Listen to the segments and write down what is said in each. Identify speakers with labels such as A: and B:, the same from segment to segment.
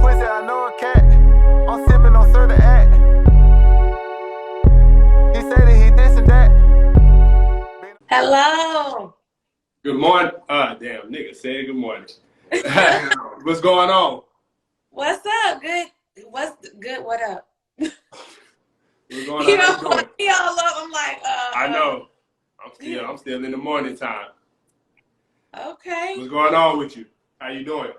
A: pussy, I know a cat. I'm sipping on certain act. He said that he this and that.
B: Hello.
C: Good morning. Damn, nigga said good morning. What's going on?
B: What's up? Good. What's good? What up?
C: What's going on? How you doing?
B: Me all up. I'm like,
C: I know. I'm still in the morning time.
B: Okay.
C: What's going on with you? How you doing?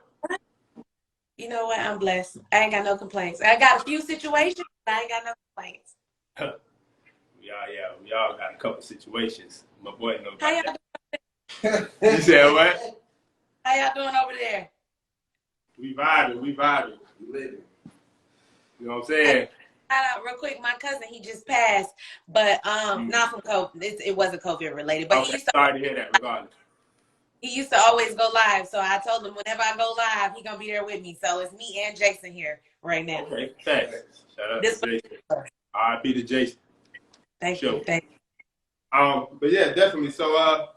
B: You know what? I'm blessed. I ain't got no complaints. I got a few situations, but I ain't got no complaints.
C: We all got a couple situations. My boy knows
B: How y'all
C: about that. You said what?
B: How y'all doing over there?
C: We vibing. We living. You know what I'm saying?
B: Real quick, my cousin, he just passed, but not from COVID. It wasn't COVID related, but
C: Okay, sorry to hear that. Regardless,
B: he used to always go live. So I told him whenever I go live, he gonna be there with me. So it's me and Jason here right now.
C: Okay, thanks. Shout out to Jason. R.I.P. to Jason.
B: Thank you.
C: But yeah, definitely. So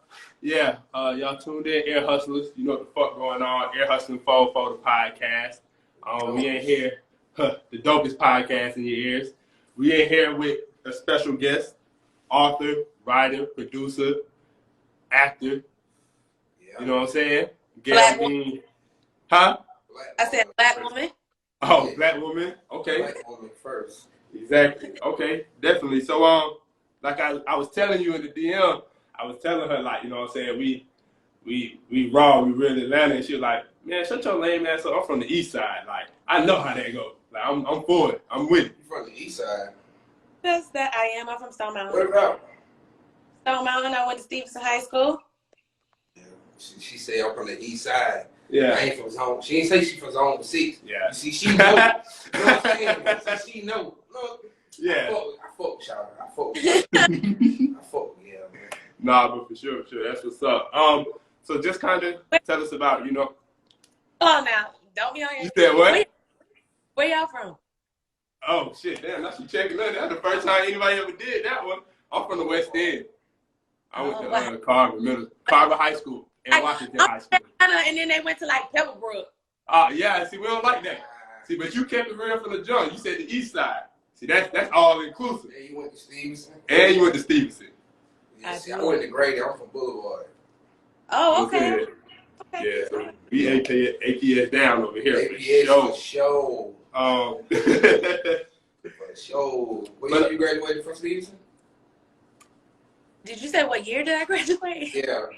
C: y'all tuned in, Air Hustlers. You know what the fuck going on? Air Hustling 4 the podcast. We in here, the dopest podcast in your ears. We in here with a special guest, author, writer, producer, actor. Yeah. You know what I'm saying?
B: Black
C: woman. Huh?
B: I said black woman.
C: Oh, black woman. Okay.
D: Black woman first.
C: Exactly. Okay, definitely. So like I was telling you in the DM, I was telling her, like, you know what I'm saying, we raw, we real Atlanta, and she was like, man, shut your lame ass up. I'm from the east side. Like, I know how that go. Like, I'm for it. I'm with it.
D: You from the east side?
B: That's that I am. I'm from Stone Mountain.
D: What about?
B: Stone Mountain. I went to Stevenson High School.
D: Yeah. She said I'm from the east side.
C: Yeah.
D: I ain't from zone. She ain't say she from zone 6.
C: Yeah.
D: You see, she know. You know what I'm saying? So she know. Look,
C: Yeah.
D: I fuck with y'all. I fuck with y'all. Yeah, man.
C: Nah, but for sure. That's what's up. So just kind of tell us about, you know.
B: Oh, now, don't be on your.
C: You said what?
B: Where y'all from?
C: Oh, shit, damn, that's you checking in. That's the first time anybody ever did that one. I'm from the West End. I went to Carver High School and Washington High School.
B: And then they went to, like, Pebblebrook.
C: Yeah, see, we don't like that. See, but you kept it real from the jump. You said the east side. See, that's all inclusive.
D: And you went to Stevenson?
C: Yeah,
D: see, I went to Grady. I'm from Boulevard.
B: Oh, okay.
C: Yeah, so we APS down over here.
D: APS for sure. For sure. What year you graduated from Stevenson?
B: Did you say what year did I graduate?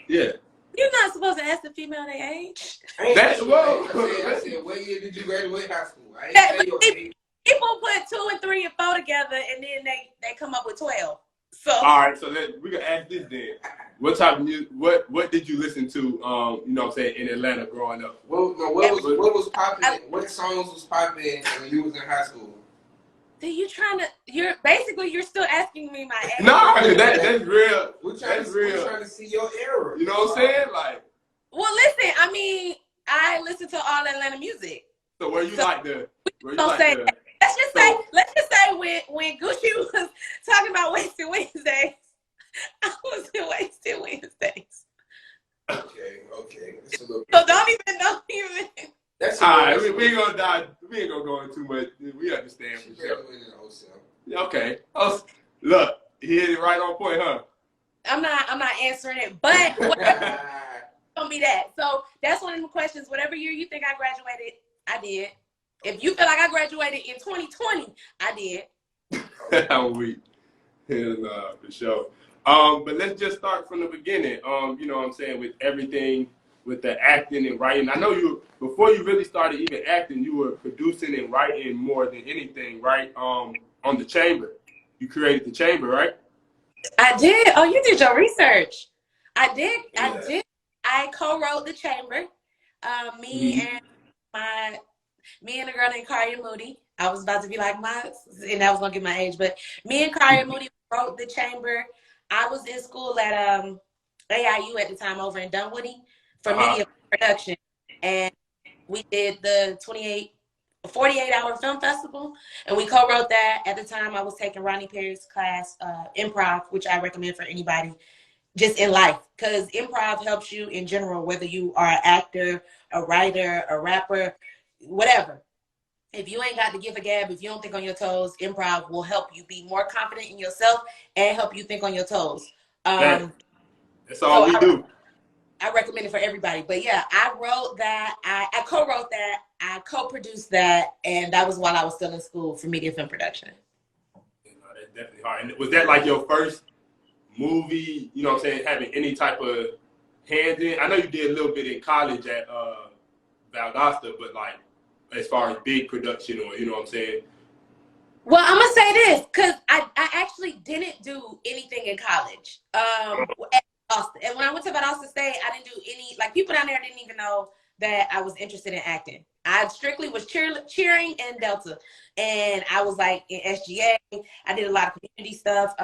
D: Yeah.
B: You're not supposed to ask the female their age.
C: That's whoa.
D: I said, what year did you graduate high school? I ain't say your age.
B: People put 2 and 3 and 4 together, and then they come up with 12. So
C: all right, so we can ask this then. What type of music? What did you listen to? You know what I'm saying, in Atlanta growing up?
D: What was popular? What songs was popular when you was in high school?
B: You're still asking me my age.
C: No, that's real.
D: We're trying to see your era.
C: You know what I'm saying? Like,
B: well, listen. I mean, I listen to all Atlanta music.
C: So where you like the?
B: Let's just say when Gucci was talking about Wasted Wednesdays, I was in Wasted Wednesdays.
D: Okay.
C: So
B: don't even.
D: That's
C: all right. We ain't gonna die. We ain't gonna go into too much. We understand for sure. Okay. Oh, look, he hit it right on point, huh?
B: I'm not answering it, but whatever, gonna be that. So that's one of the questions. Whatever year you think I graduated, I did. If you feel like I graduated in 2020, I did.
C: I'm weak. Hell nah, for sure. But let's just start from the beginning. You know what I'm saying, with everything, with the acting and writing. I know before you really started even acting, you were producing and writing more than anything, right? On The Chamber. You created The Chamber, right?
B: I did. Oh, you did your research. I did. I co-wrote The Chamber. Me and a girl named Karia Moody. I was about to be like and I was gonna get my age, but me and Karia Moody wrote The Chamber. I was in school at AIU at the time over in Dunwoody for media production, and we did the 48-hour film festival, and we co-wrote that. At the time, I was taking Ronnie Perry's class, improv, which I recommend for anybody just in life, because improv helps you in general, whether you are an actor, a writer, a rapper, whatever. if you ain't got to give a gab, if you don't think on your toes, improv will help you be more confident in yourself and help you think on your toes.
C: That's all we do.
B: I recommend it for everybody. But yeah, I wrote that. I co-wrote that. I co-produced that. And that was while I was still in school for media film production.
C: That's definitely hard. And was that like your first movie, you know what I'm saying, having any type of hands in? I know you did a little bit in college at Valdosta, but like as far as big production or, you know what I'm saying?
B: Well, I'm gonna say this because I actually didn't do anything in college. At Boston. And when I went to Valdosta State, I didn't do any, like, people down there didn't even know that I was interested in acting. I strictly was cheering in Delta, and I was like in SGA. I did a lot of community stuff,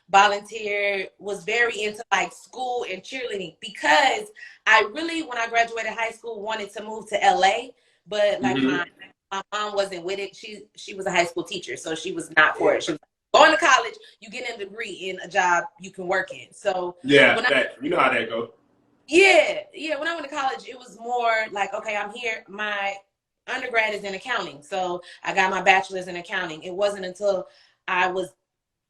B: volunteered, was very into like school and cheerleading because I really, when I graduated high school, wanted to move to LA, but like my mom wasn't with it. She was a high school teacher, so she was not for it. She was going to college, you get a degree in a job you can work in. So
C: yeah, you know how that goes.
B: Yeah. When I went to college, it was more like, okay, I'm here. My undergrad is in accounting, so I got my bachelor's in accounting. It wasn't until I was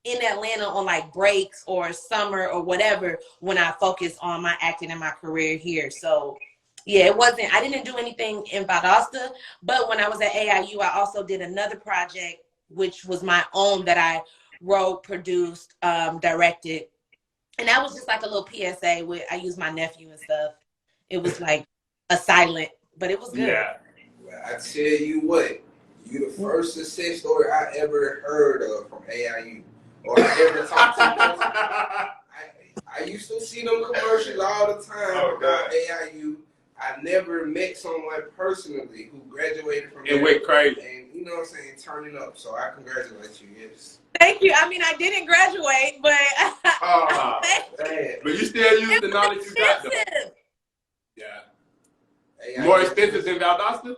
B: in Atlanta on like breaks or summer or whatever when I focused on my acting and my career here. So yeah, it wasn't. I didn't do anything in Valdosta, but when I was at AIU, I also did another project which was my own that I wrote, produced, directed. And that was just like a little PSA with, I used my nephew and stuff. It was like a silent, but it was good.
C: Yeah.
D: Well, I tell you what, you the first success story I ever heard of from AIU. Or I ever talked to. I used to see them commercials all the time about AIU. I never met someone personally who graduated from
C: it went crazy.
D: And you know what I'm saying, turning up. So I congratulate you. Yes.
B: Thank you. I mean, I didn't graduate, but
C: but you still use the knowledge you got though. Yeah. More expensive than Valdosta?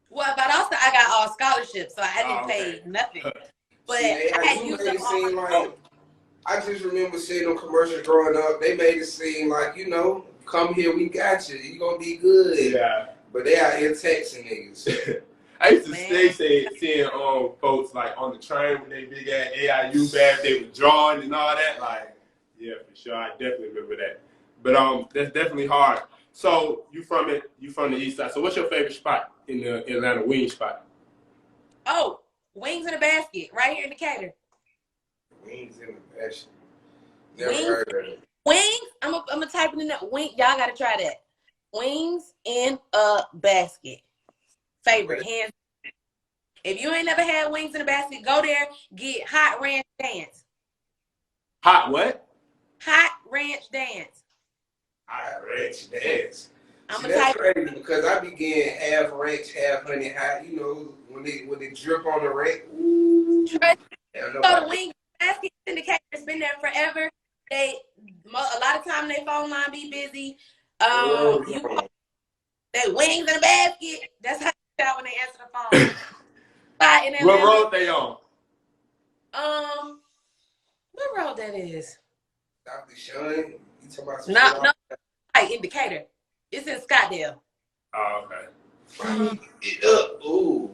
B: Well, Valdosta, I got all scholarships, so I didn't pay nothing. But
D: see,
B: I had used them all
D: like, I just remember seeing them commercials growing up. They made it seem like, you know, come here, we got you. You gonna be good.
C: Yeah.
D: But they out here texting niggas.
C: I used to stay seeing folks like on the train with their big ass AIU bags, they were drawing and all that. Like, yeah, for sure. I definitely remember that. But that's definitely hard. So you from the east side. So what's your favorite spot in the Atlanta wing spot?
B: Oh, Wings in a Basket, right here in Decatur.
D: Wings in a Basket. Never heard of it.
B: Wings? I'm gonna type it in there. Wing, y'all gotta try that. Wings in a Basket. Favorite, hands. If you ain't never had Wings in a Basket, go there, get Hot Ranch Dance.
C: Hot what?
B: Hot Ranch Dance.
D: Hot Ranch Dance.
B: I'm
D: See, that's crazy because I be getting half ranch, half honey hot. You know, when they drip on the ranch.
B: So the Wings Basket Syndicator has been there forever. A lot of time they phone line be busy. They Wings in a Basket. That's how they sound when they answer the phone.
C: What road they on?
B: What road that is?
D: Dr. Sean, you talking about some
B: no, like in Decatur. It's in Scottsdale.
C: Oh, okay.
D: It up. Ooh.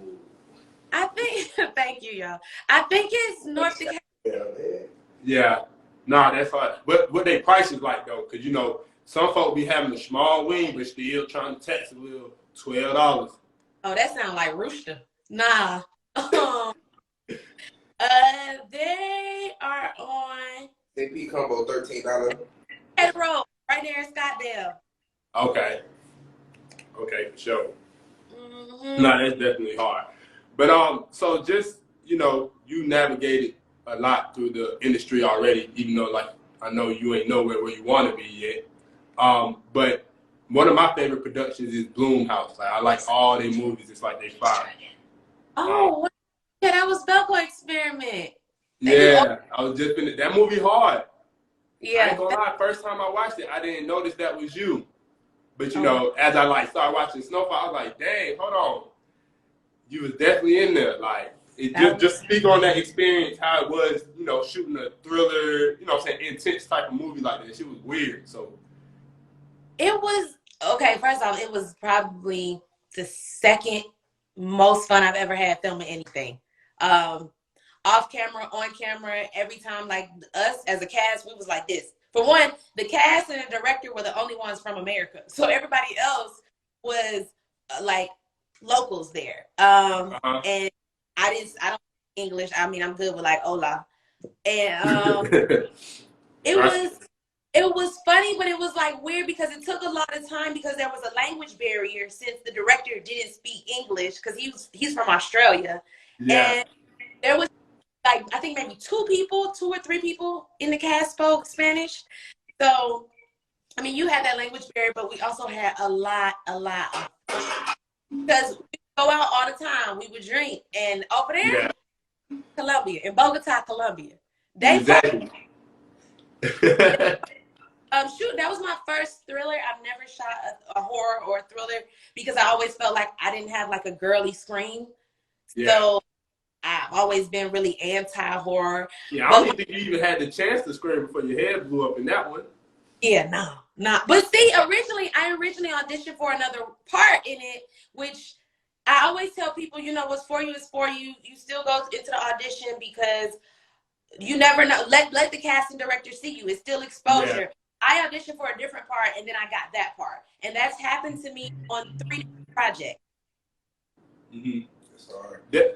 B: I think. Thank you, y'all. I think it's North Decatur.
C: Yeah. Nah, that's hard. But what they prices like though, because you know some folk be having a small wing, but still trying to tax a little $12.
B: Oh, that sounds like Rooster. Nah. They are on
D: CP combo $13.
B: Head Road, right there in Scottsdale.
C: Okay, for sure.
B: Mm-hmm.
C: No, that's definitely hard. But so just you know, you navigated a lot through the industry already, even though like I know you ain't nowhere where you want to be yet. But one of my favorite productions is Bloomhouse. Like I like all their movies. It's like they fire.
B: Oh, yeah, that was Velcro Experiment.
C: Yeah, I was just in that movie hard.
B: Yeah.
C: I ain't gonna lie, first time I watched it, I didn't notice that was you. But you know, as I like started watching Snowfall, I was like, dang, hold on. You was definitely in there. Like just speak on that experience, how it was, you know, shooting a thriller, you know what I'm saying, intense type of movie like that. She was weird. So
B: it was okay, first off, it was probably the second most fun I've ever had filming anything. Off camera, on camera, every time, like us as a cast, we was like this. For one, the cast and the director were the only ones from America. So everybody else was like locals there. And I don't speak English. I mean, I'm good with like hola. And it was funny, but it was like weird because it took a lot of time because there was a language barrier since the director didn't speak English because he's from Australia.
C: Yeah.
B: And there was like, I think maybe two or three people in the cast spoke Spanish. So, I mean, you had that language barrier, but we also had a lot of because we go out all the time. We would drink. And over there, Colombia, in Bogota, Colombia.
C: Exactly.
B: Shoot, that was my first thriller. I've never shot a horror or a thriller because I always felt like I didn't have like a girly scream.
C: Yeah.
B: So I've always been really anti-horror.
C: Yeah, I don't even think you even had the chance to scream before your head blew up in that one.
B: Yeah, no. But see, I originally auditioned for another part in it, which I always tell people, you know, what's for you is for you. You still go into the audition because you never know. Let the casting director see you. It's still exposure. Yeah. I auditioned for a different part, and then I got that part. And that's happened to me on 3 different projects.
D: Mm-hmm. So they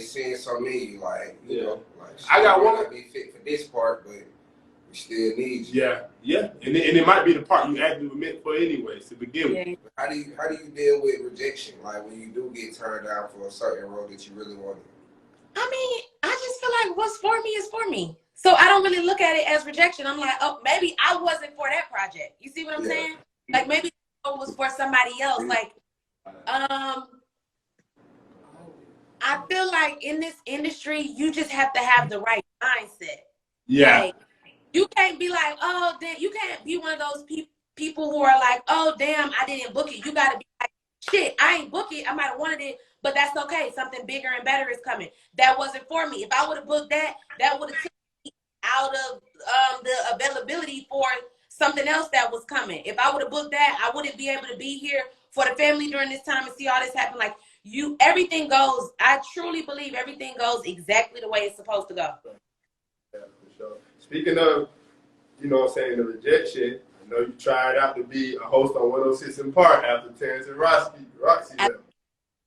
D: seen something in you, like, you know, like,
C: I got one
D: to be fit for this part, but we still need you.
C: Yeah. And it might be the part you actually were meant for anyways to begin with.
D: How do you deal with rejection? Like when you do get turned down for a certain role that you really wanted?
B: I mean, I just feel like what's for me is for me. So I don't really look at it as rejection. I'm like, oh, maybe I wasn't for that project. You see what I'm saying? Like maybe it was for somebody else. Like, I feel like in this industry, you just have to have the right mindset.
C: Yeah.
B: Like, you can't be like, oh, damn. You can't be one of those people who are like, oh, damn, I didn't book it. You got to be like, shit, I ain't book it. I might have wanted it, but that's okay. Something bigger and better is coming. That wasn't for me. If I would have booked that, that would have taken me out of the availability for something else that was coming. If I would have booked that, I wouldn't be able to be here for the family during this time and see all this happen. Like, everything goes, I truly believe everything goes exactly the way it's supposed to go.
C: Yeah, for sure. Speaking of, you know what I'm saying, the rejection, I know you tried out to be a host on 106 in Park after Terrence and Roxy left.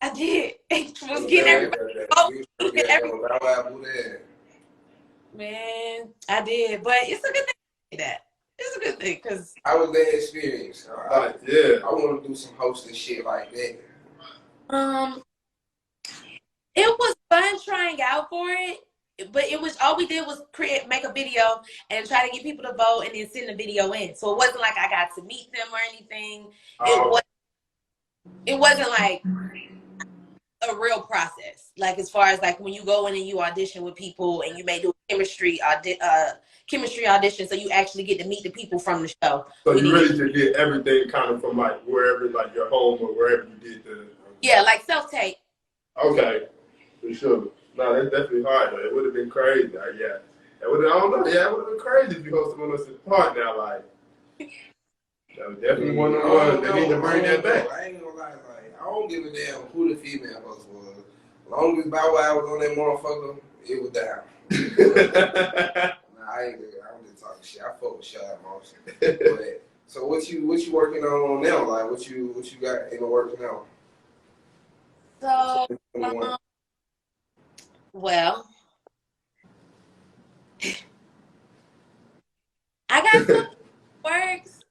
B: I did. It was getting everybody. Man, I did. But it's a good thing that. It's a good thing because
D: I was that experience. I want to do some hosting shit like that.
B: It was fun trying out for it, but it was all we did was make a video and try to get people to vote and then send the video in. So it wasn't like I got to meet them or anything. It wasn't like a real process. Like as far as like when you go in and you audition with people and you may do a chemistry audition, so you actually get to meet the people from the show.
C: So you really just did everything kind of from like wherever, like your home or wherever you did the.
B: Yeah, like self-tape.
C: Okay, for sure. No, that's definitely hard though. It would have been crazy. Like, yeah, it would. I don't know. Yeah, it would have been crazy if you hosted one of us in Park now. Like, that was definitely one of the ones they need to bring that back.
D: I ain't gonna lie. Like, I don't give a damn who the female host was. As long as Bow Wow was on that motherfucker, it was down. I I'm just talking shit. I fuck with Shad most. But so what you working on now? Like what you got in the works now?
B: So well, I got some works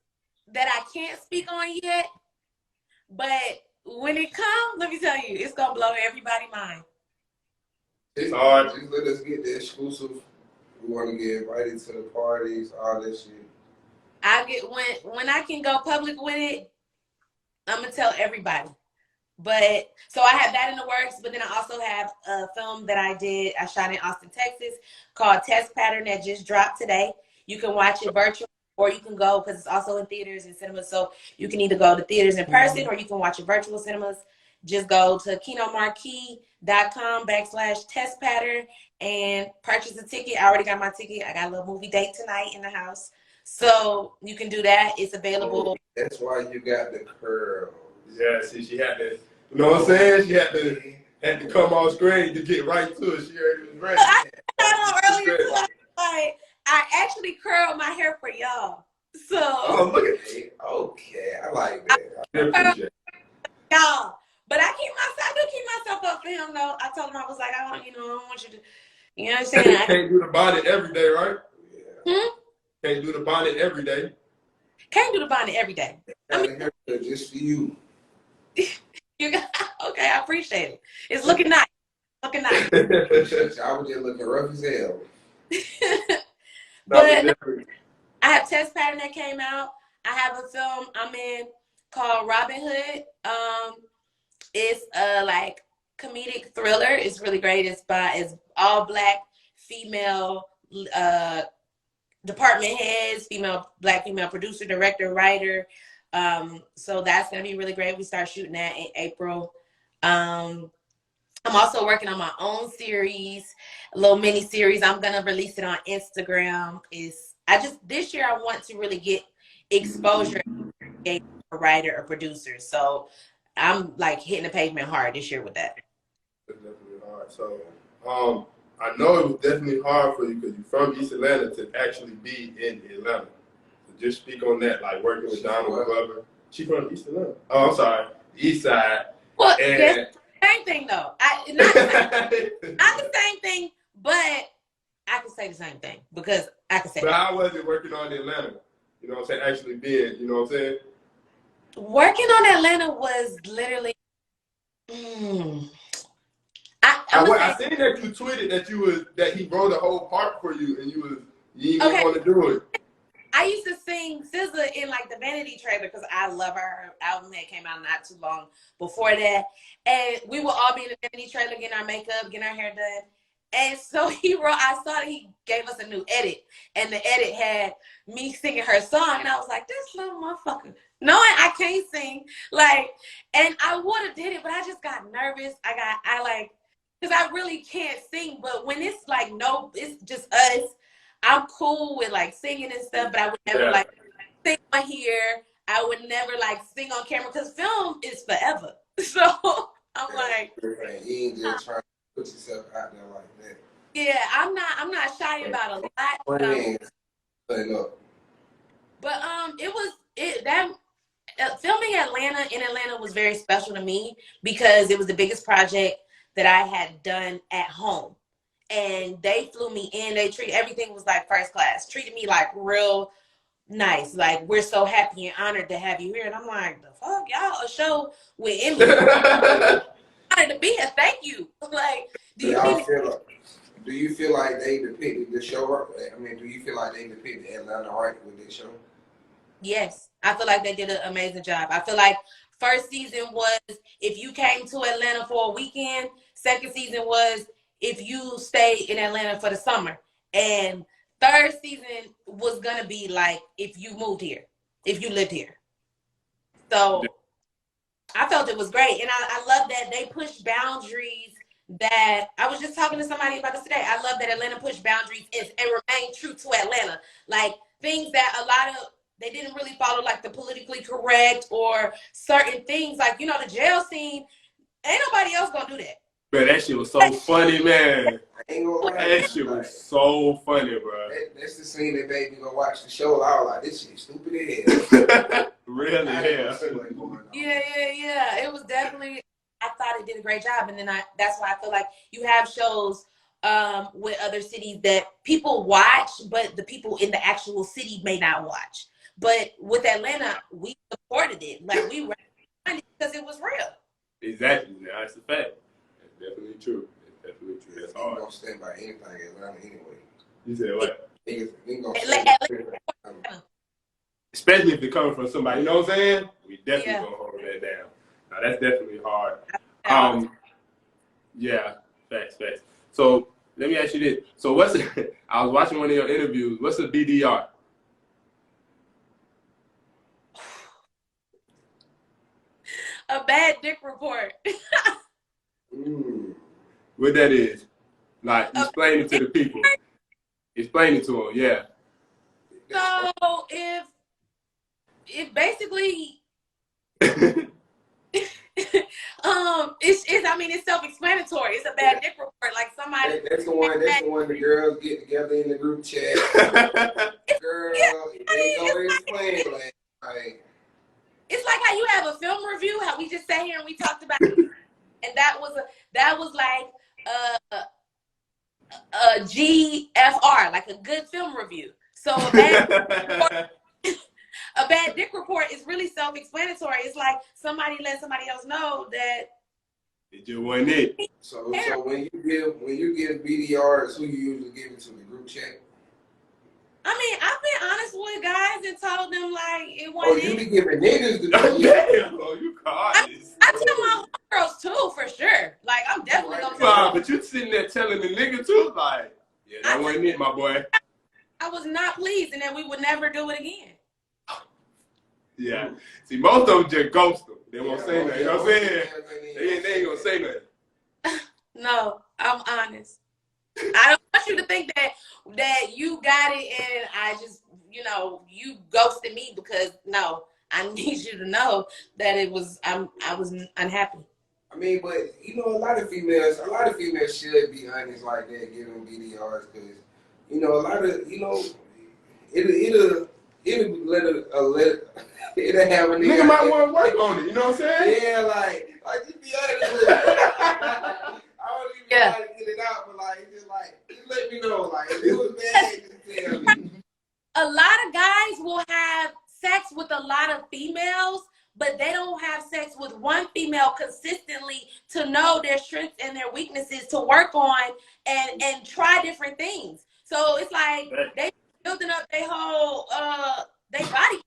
B: that I can't speak on yet, but when it comes, let me tell you, it's gonna blow everybody's mind.
D: It's hard. Just let us get the exclusive. We want to get invited to the parties, all that shit.
B: I get when I can go public with it, I'm gonna tell everybody. But so I have that in the works, but then I also have a film that I shot in Austin, Texas called Test Pattern that just dropped today. You can watch it virtual or you can go because it's also in theaters and cinemas. So you can either go to theaters in person or you can watch it virtual cinemas. Just go to kinomarquee.com/test pattern and purchase a ticket. I already got my ticket. I got a little movie date tonight in the house. So you can do that. It's available.
D: That's why you got the curl.
C: Yeah, see, she had You know what I'm saying? She had to come on screen to get right to it. She already was ready.
B: I got on earlier too. I actually curled my hair for y'all. So
D: Oh, look at that. Okay, I like that.
C: I appreciate it.
B: y'all. But I do keep myself up for him though. I told him I was like, I don't want you to, you know what I'm saying?
C: Can't do the bonnet every day, right?
D: Yeah.
C: Can't do the bonnet every day.
B: Can't do the bonnet every day. I mean,
D: haircut just for you.
B: Okay, I appreciate it. It's looking nice. Looking nice.
D: I was just looking rough as hell.
B: But I have Test Pattern that came out. I have a film I'm in called Robin Hood. It's a like comedic thriller. It's really great. It's all black female department heads, black female producer, director, writer. So that's gonna be really great. We start shooting that in April. I'm also working on my own series, a little mini series. I'm gonna release it on Instagram. This year I want to really get exposure as a writer or producer. So I'm like hitting the pavement hard this year with that.
C: It's definitely hard. So I know it was definitely hard for you because you're from East Atlanta to actually be in Atlanta. So just speak on that, like working with Donald Glover. She from East Atlanta. Oh, I'm sorry, East Side.
B: Well, yes, same thing though. Not the same thing, but I can say the same thing because I can say.
C: But how was it working on Atlanta? You know what I'm saying? Actually being, you know what I'm saying?
B: Working on Atlanta was literally.
C: I seen that you tweeted that he wrote a whole part for you and you didn't want to do it.
B: I used to sing SZA in like the Vanity trailer because I love her. Her album that came out not too long before that. And we would all be in the Vanity trailer getting our makeup, getting our hair done. And so I saw that he gave us a new edit. And the edit had me singing her song. And I was like, this little motherfucker, knowing I can't sing. And I would have did it, but I just got nervous. Because I really can't sing. But when it's like, no, it's just us. I'm cool with like singing and stuff, but I would never like sing on here. I would never like sing on camera because film is forever. So I'm like,
D: you ain't just trying to put yourself out there like that.
B: Yeah, I'm not shy about a lot. But filming in Atlanta was very special to me because it was the biggest project that I had done at home. And they flew me in. Everything was like first class. Treated me like real nice. Like, we're so happy and honored to have you here. And I'm like, the fuck, y'all, a show with Emily. Honored to be here. Thank you. Like, do
D: you feel like they depicted the show right? I mean, do you feel like they depicted Atlanta right with this show?
B: Yes. I feel like they did an amazing job. I feel like first season was if you came to Atlanta for a weekend. Second season was if you stayed in Atlanta for the summer. And third season was going to be like if you moved here, if you lived here. So I felt it was great. And I love that they pushed boundaries that I was just talking to somebody about this today. I love that Atlanta pushed boundaries and remained true to Atlanta. Like things that they didn't really follow, like the politically correct or certain things. Like, the jail scene, ain't nobody else going to do that.
C: Man, that shit was so funny, man. That shit was so funny, bro.
D: That's the scene that made me go watch the show. I was like, this shit stupid as hell.
C: Really, yeah.
B: Yeah. It was definitely, I thought it did a great job. And then that's why I feel like you have shows with other cities that people watch, but the people in the actual city may not watch. But with Atlanta, we supported it. Like, we recognized it because it was real.
C: Exactly. That's a fact. Definitely true. It's definitely true. That's hard.
D: You don't stand by anything in Atlanta anyway.
C: You said what?
D: Especially
C: if they're coming from somebody, you know what I'm saying? We definitely gonna hold that down. Now that's definitely hard. Yeah, facts. So let me ask you this. So I was watching one of your interviews. What's a BDR?
B: A bad dick report.
C: What that is? Like, explain it to the people. Explain it to them, yeah.
B: So if basically, I mean, it's self-explanatory. It's a bad dick report. Like somebody.
D: That's the one. That's the one. The girls get together in the group chat. Girl, they go explain like.
B: It's like how you have a film review. How we just sat here and we talked about, and that was like a GFR, like a good film review. So a bad dick report is really self-explanatory. It's like somebody let somebody else know that
C: it just wasn't it.
D: So when you give BDRs, who you usually give it to, the group chat?
B: I mean, I've been honest with guys and told them like it
D: Oh,
B: wasn't.
D: you be giving niggas the
C: Damn, you cautious.
B: I tell my girls too, for sure. Like I'm definitely gonna tell
C: Nah,
B: them.
C: but you sitting there telling the nigga too, like, yeah, that wasn't it, my boy.
B: I was not pleased, and then we would never do it again.
C: Yeah. See, most of them just ghost them. They won't say nothing. You know what I'm saying? They ain't gonna say nothing.
B: No, I'm honest. I don't want you to think that you got it and I just, you ghosted me, because no, I need you to know that I was unhappy.
D: I mean, but a lot of females should be honest like that, give them BDRs, because a lot of it'll have a
C: Nigga might want to work on it. You know what I'm saying?
D: Yeah, like you be honest with me. I don't even know how to get it out, but just let me know. Like, if it was bad, just tell me.
B: A lot of guys will have sex with a lot of females, but they don't have sex with one female consistently to know their strengths and their weaknesses to work on and try different things. So it's like they building up their whole their body.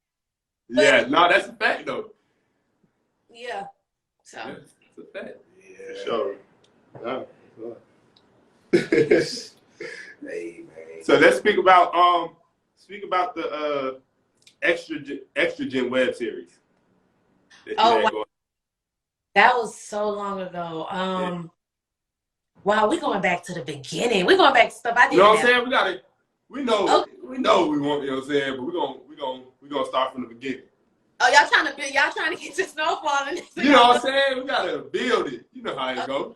C: Yeah, no, that's a fact though.
B: Yeah. So
C: that's a fact.
D: Yeah.
C: For sure. No.
D: Hey, man.
C: So let's speak about the Extragen web series.
B: Wow. That was so long ago. Wow, we're going back to the beginning. We're going back to stuff I didn't.
C: You know what I'm saying? We know what we want. You know what I'm saying? But we're gonna start from the beginning.
B: Oh, y'all trying to get to Snowfall and
C: you know what I'm saying? We gotta build it. You know how it goes.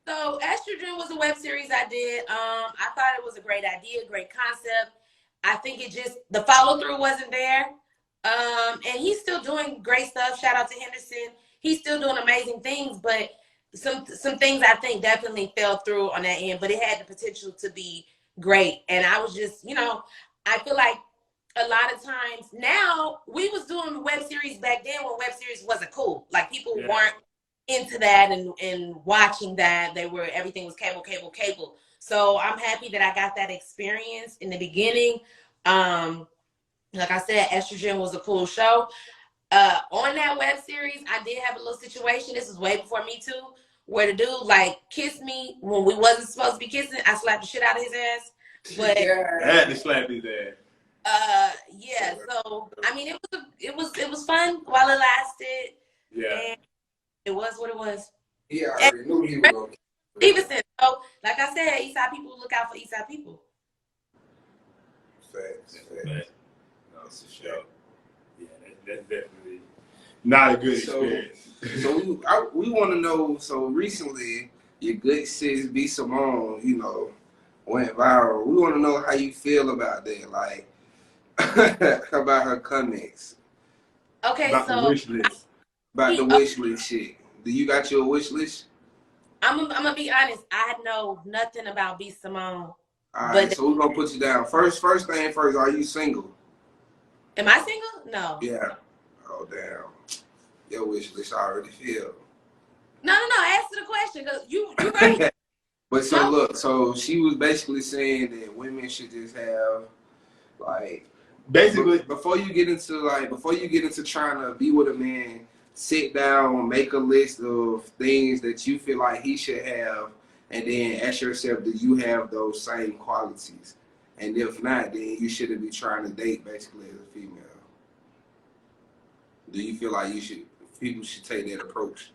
B: So Estrogen was a web series I did. I thought it was a great idea, great concept. I think the follow through wasn't there. And he's still doing great stuff. Shout out to Henderson. He's still doing amazing things, but some things I think definitely fell through on that end, but it had the potential to be great. And I was just, I feel like a lot of times now, we was doing web series back then when web series wasn't cool. Like people weren't into that and watching that. Everything was cable. So I'm happy that I got that experience in the beginning. Like I said, Estrogen was a cool show. On that web series, I did have a little situation. This was way before Me Too, where the dude kissed me when we wasn't supposed to be kissing. I slapped the shit out of his ass. But
C: I had to slap his ass.
B: Yeah. So I mean, it was fun while it lasted.
C: Yeah.
B: And it was what it was.
D: Yeah, I already knew he was going.
B: Stevenson. So, like I said, Eastside people look out for Eastside people.
D: Facts.
C: No, for sure. Yeah, that's definitely not a good experience.
D: So we want to know. So recently, your good sis B Simone, went viral. We want to know how you feel about that. Like, about her comments.
B: Okay,
C: about the wish list.
D: About the wish list shit. Do you got your wish list?
B: I'm gonna be honest. I know nothing about B Simone.
D: All right, so we're gonna put you down. First thing first. Are you single?
B: Am I single? No.
D: Yeah. Oh damn. Your wish list already filled.
B: No. Answer the question, cause you right.
D: But so look, so she was basically saying that women should just have
C: basically
D: before you get into trying to be with a man, sit down, make a list of things that you feel like he should have, and then ask yourself, do you have those same qualities? And if not, then you shouldn't be trying to date basically as a female. Do you feel like people should take that approach?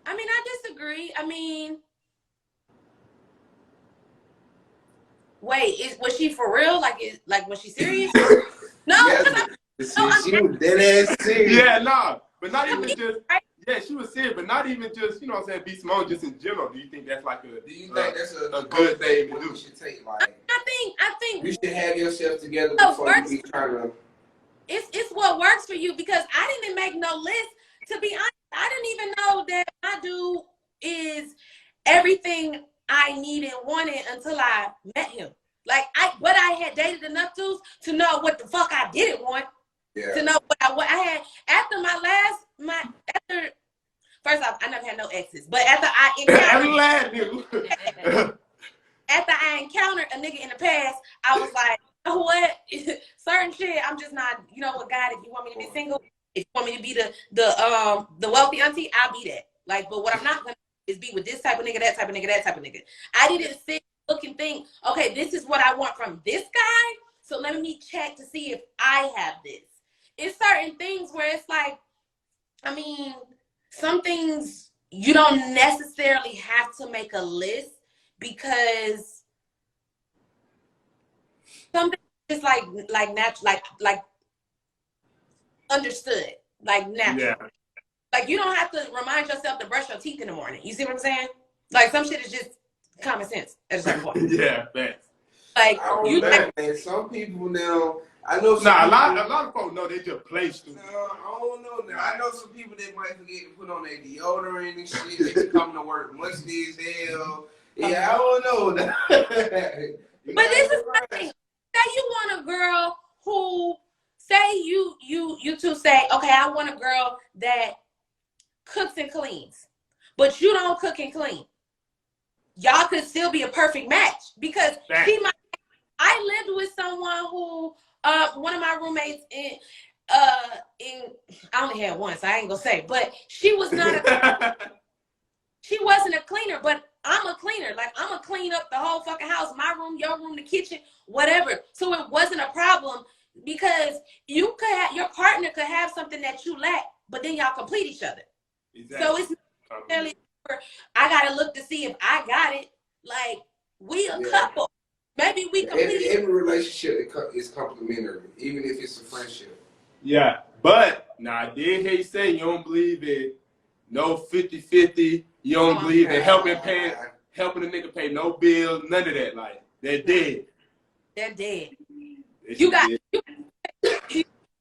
B: I mean, I disagree. I mean, wait, was she for real? Was she serious? No,
D: Yes, she was dead ass serious.
C: Yeah, no, but not even just. Yeah, she was serious, but not even just, you know what I'm saying, B. Simone, just in general. Do you think that's like
D: Do you think that's
C: a good thing to do?
D: You should take, like,
B: I think
D: you should have yourself together before you be trying to.
B: It's what works for you, because I didn't make no list. To be honest, I didn't even know that my dude is everything I needed and wanted until I met him. Like but I had dated enough dudes to know what the fuck I didn't want.
D: Yeah.
B: To know what I had after first off, I never had no exes, but after I encountered a nigga in the past, I was like, you know what? Certain shit, I'm just not, you know what, God, if you want me to be single, if you want me to be the wealthy auntie, I'll be that. Like, but what I'm not gonna do is be with this type of nigga, that type of nigga, that type of nigga. I didn't sit, look, and think, okay, this is what I want from this guy, so let me check to see if I have this. It's certain things where it's like, I mean, some things you don't necessarily have to make a list, because something is like natural, like understood, like natural. Yeah. Like you don't have to remind yourself to brush your teeth in the morning. You see what I'm saying? Like some shit is just common sense at a certain point.
C: Yeah, thanks.
B: Like
D: you know, man, some people now. I know. A lot
C: of folks know they just play stupid.
D: No, I don't know. Now I know some people that might forget to put on their deodorant and shit. They come to work musty as hell. Yeah, I don't know.
B: But this is my thing. Say you want a girl who, say you two say, okay, I want a girl that cooks and cleans, but you don't cook and clean. Y'all could still be a perfect match, because I lived with someone who, one of my roommates I only had one, so I ain't gonna say, but she was not she wasn't a cleaner, but I'm a cleaner. Like, I'm gonna clean up the whole fucking house, my room, your room, the kitchen, whatever. So it wasn't a problem, because you could have, your partner could have something that you lack, but then y'all complete each other. Exactly. So it's not necessarily, I gotta look to see if I got it. Like, we a couple. Maybe we complete.
D: Every relationship is complimentary, even if it's a friendship.
C: Yeah, but now I did hear you say you don't believe in no 50-50. You don't believe in helping a nigga pay no bills, none of that. Like, they're dead.
B: They're dead. You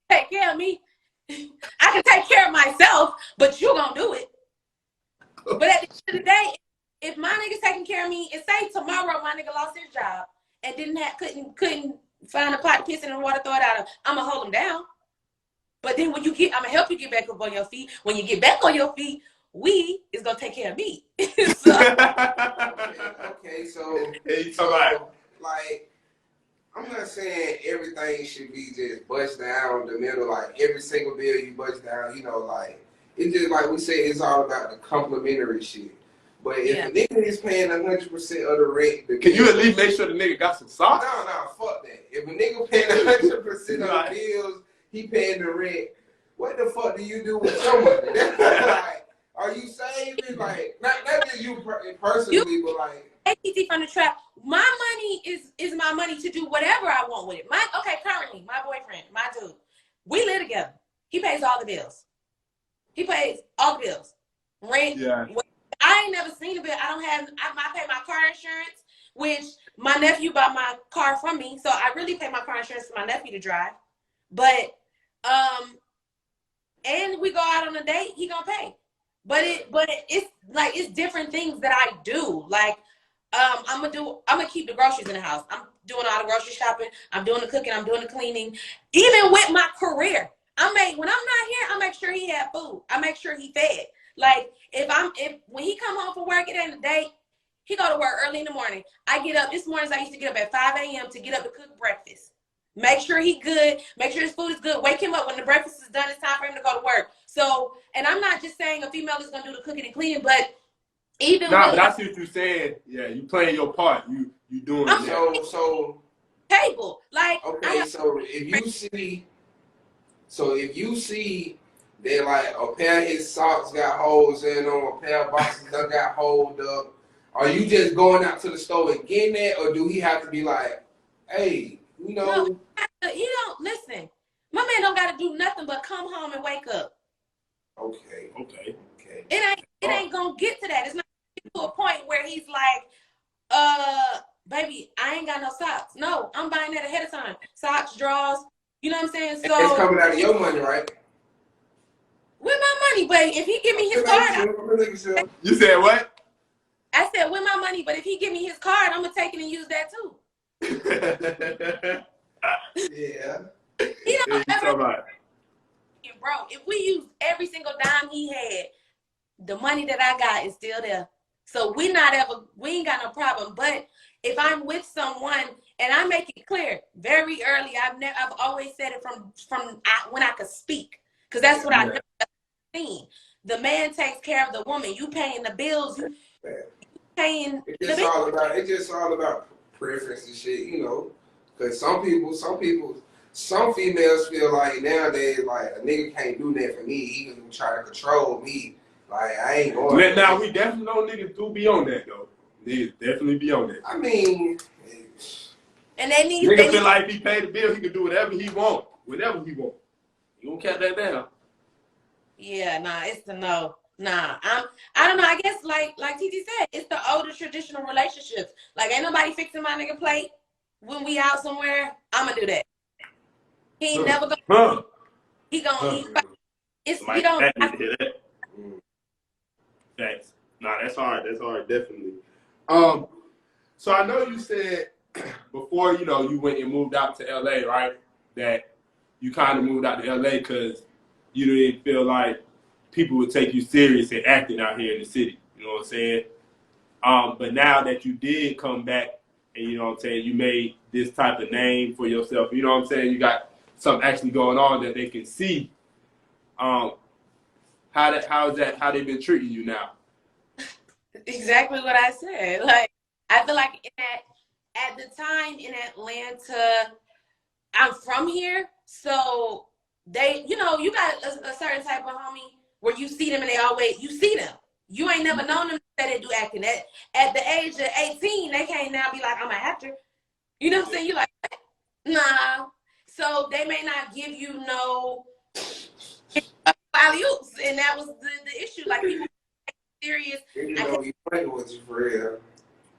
B: take care of me. I can take care of myself, but you gonna do it. But at the end of the day, if my nigga's taking care of me, and say tomorrow my nigga lost his job and couldn't find a pot to piss in the water, throw it out of, I'ma hold him down. But then when you get, I'ma help you get back up on your feet. When you get back on your feet, we is gonna take care of me. Okay,
D: so like, I'm not saying everything should be just bust down the middle, like every single bill you bust down, you know, like, it's just like we say, it's all about the complimentary shit. But if a nigga is paying 100% of the rent,
C: can you at least make sure the nigga got some socks?
D: No, fuck that. If a nigga paying 100% of the bills, he paying the rent, what the fuck do you do with your money? Like, are you saving? Like, not just you personally, but like.
B: ATT from the trap. My money is my money to do whatever I want with it. Currently, my boyfriend, my dude, we live together. He pays all the bills. Rent. Yeah. I ain't never seen a bill. I pay my car insurance, which my nephew bought my car from me. So I really pay my car insurance for my nephew to drive. But, and we go out on a date, he gonna pay. But it's like, it's different things that I do. Like, I'm gonna keep the groceries in the house. I'm doing all the grocery shopping. I'm doing the cooking. I'm doing the cleaning. Even with my career, when I'm not here, I make sure he had food. I make sure he fed. Like, when he come home from work, it ain't a date. He go to work early in the morning. I get up. This morning I used to get up at 5 a.m. to get up to cook breakfast. Make sure he good. Make sure his food is good. Wake him up when the breakfast is done. It's time for him to go to work. So, and I'm not just saying a female is gonna do the cooking and cleaning, but even
C: but I see what you're saying. Yeah, you playing your part. You doing it.
B: So table. Like,
D: okay, so if you see that, like, a pair of his socks got holes in them, a pair of boxes that got holed up, are you just going out to the store and getting that, or do he have to be like, hey, you know?
B: No, he don't listen. My man don't got to do nothing but come home and wake up.
D: Okay.
B: saying?
D: It's
B: So
D: coming out of your money, right?
B: with my money, but if he give me his card,
C: You said what?
B: I said with my money, but if he give me his card, I'm gonna take it and use that too.
D: Yeah.
B: He don't ever,
C: bro.
B: If we use every single dime he had, the money that I got is still there. So we ain't got no problem. But if I'm with someone and I make it clear very early, I've always said it from when I could speak, because that's what I know. The man takes care of the woman. You paying the bills. You paying.
D: It's just all about preference and shit, you know. Because some females feel like nowadays, like a nigga can't do that for me. He can try to control me. Like I ain't going.
C: Now we definitely know niggas do be on that though. Niggas definitely be on that.
D: I mean,
B: and they need.
C: Nigga feel like if he pay the bill, he can do whatever he want, whenever he want. You won't cut that down.
B: Yeah, nah, it's the no. Nah, I don't know. I guess like TT said, it's the older traditional relationships. Like ain't nobody fixing my nigga plate when we out somewhere. I'ma do that. He ain't never gonna. He gonna. We don't.
C: Thanks. Nah, that's hard. That's hard, definitely. So I know you said before, you know, you went and moved out to LA, right? That you kind of moved out to LA because you didn't feel like people would take you serious and acting out here in the city. You know what I'm saying? But now that you did come back and, you know what I'm saying, you made this type of name for yourself, you know what I'm saying? You got something actually going on that they can see. How they been treating you now?
B: Exactly what I said. Like I feel like at the time in Atlanta, I'm from here, so they, you know, you got a certain type of homie where you see them and you see them. You ain't never known them that they do acting. At the age of 18, they can't now be like, I'm an actor. You know what I'm saying? You like, nah. So they may not give you no alley-oops, and that was the issue. Like people serious.
D: you know, he playing with you for real.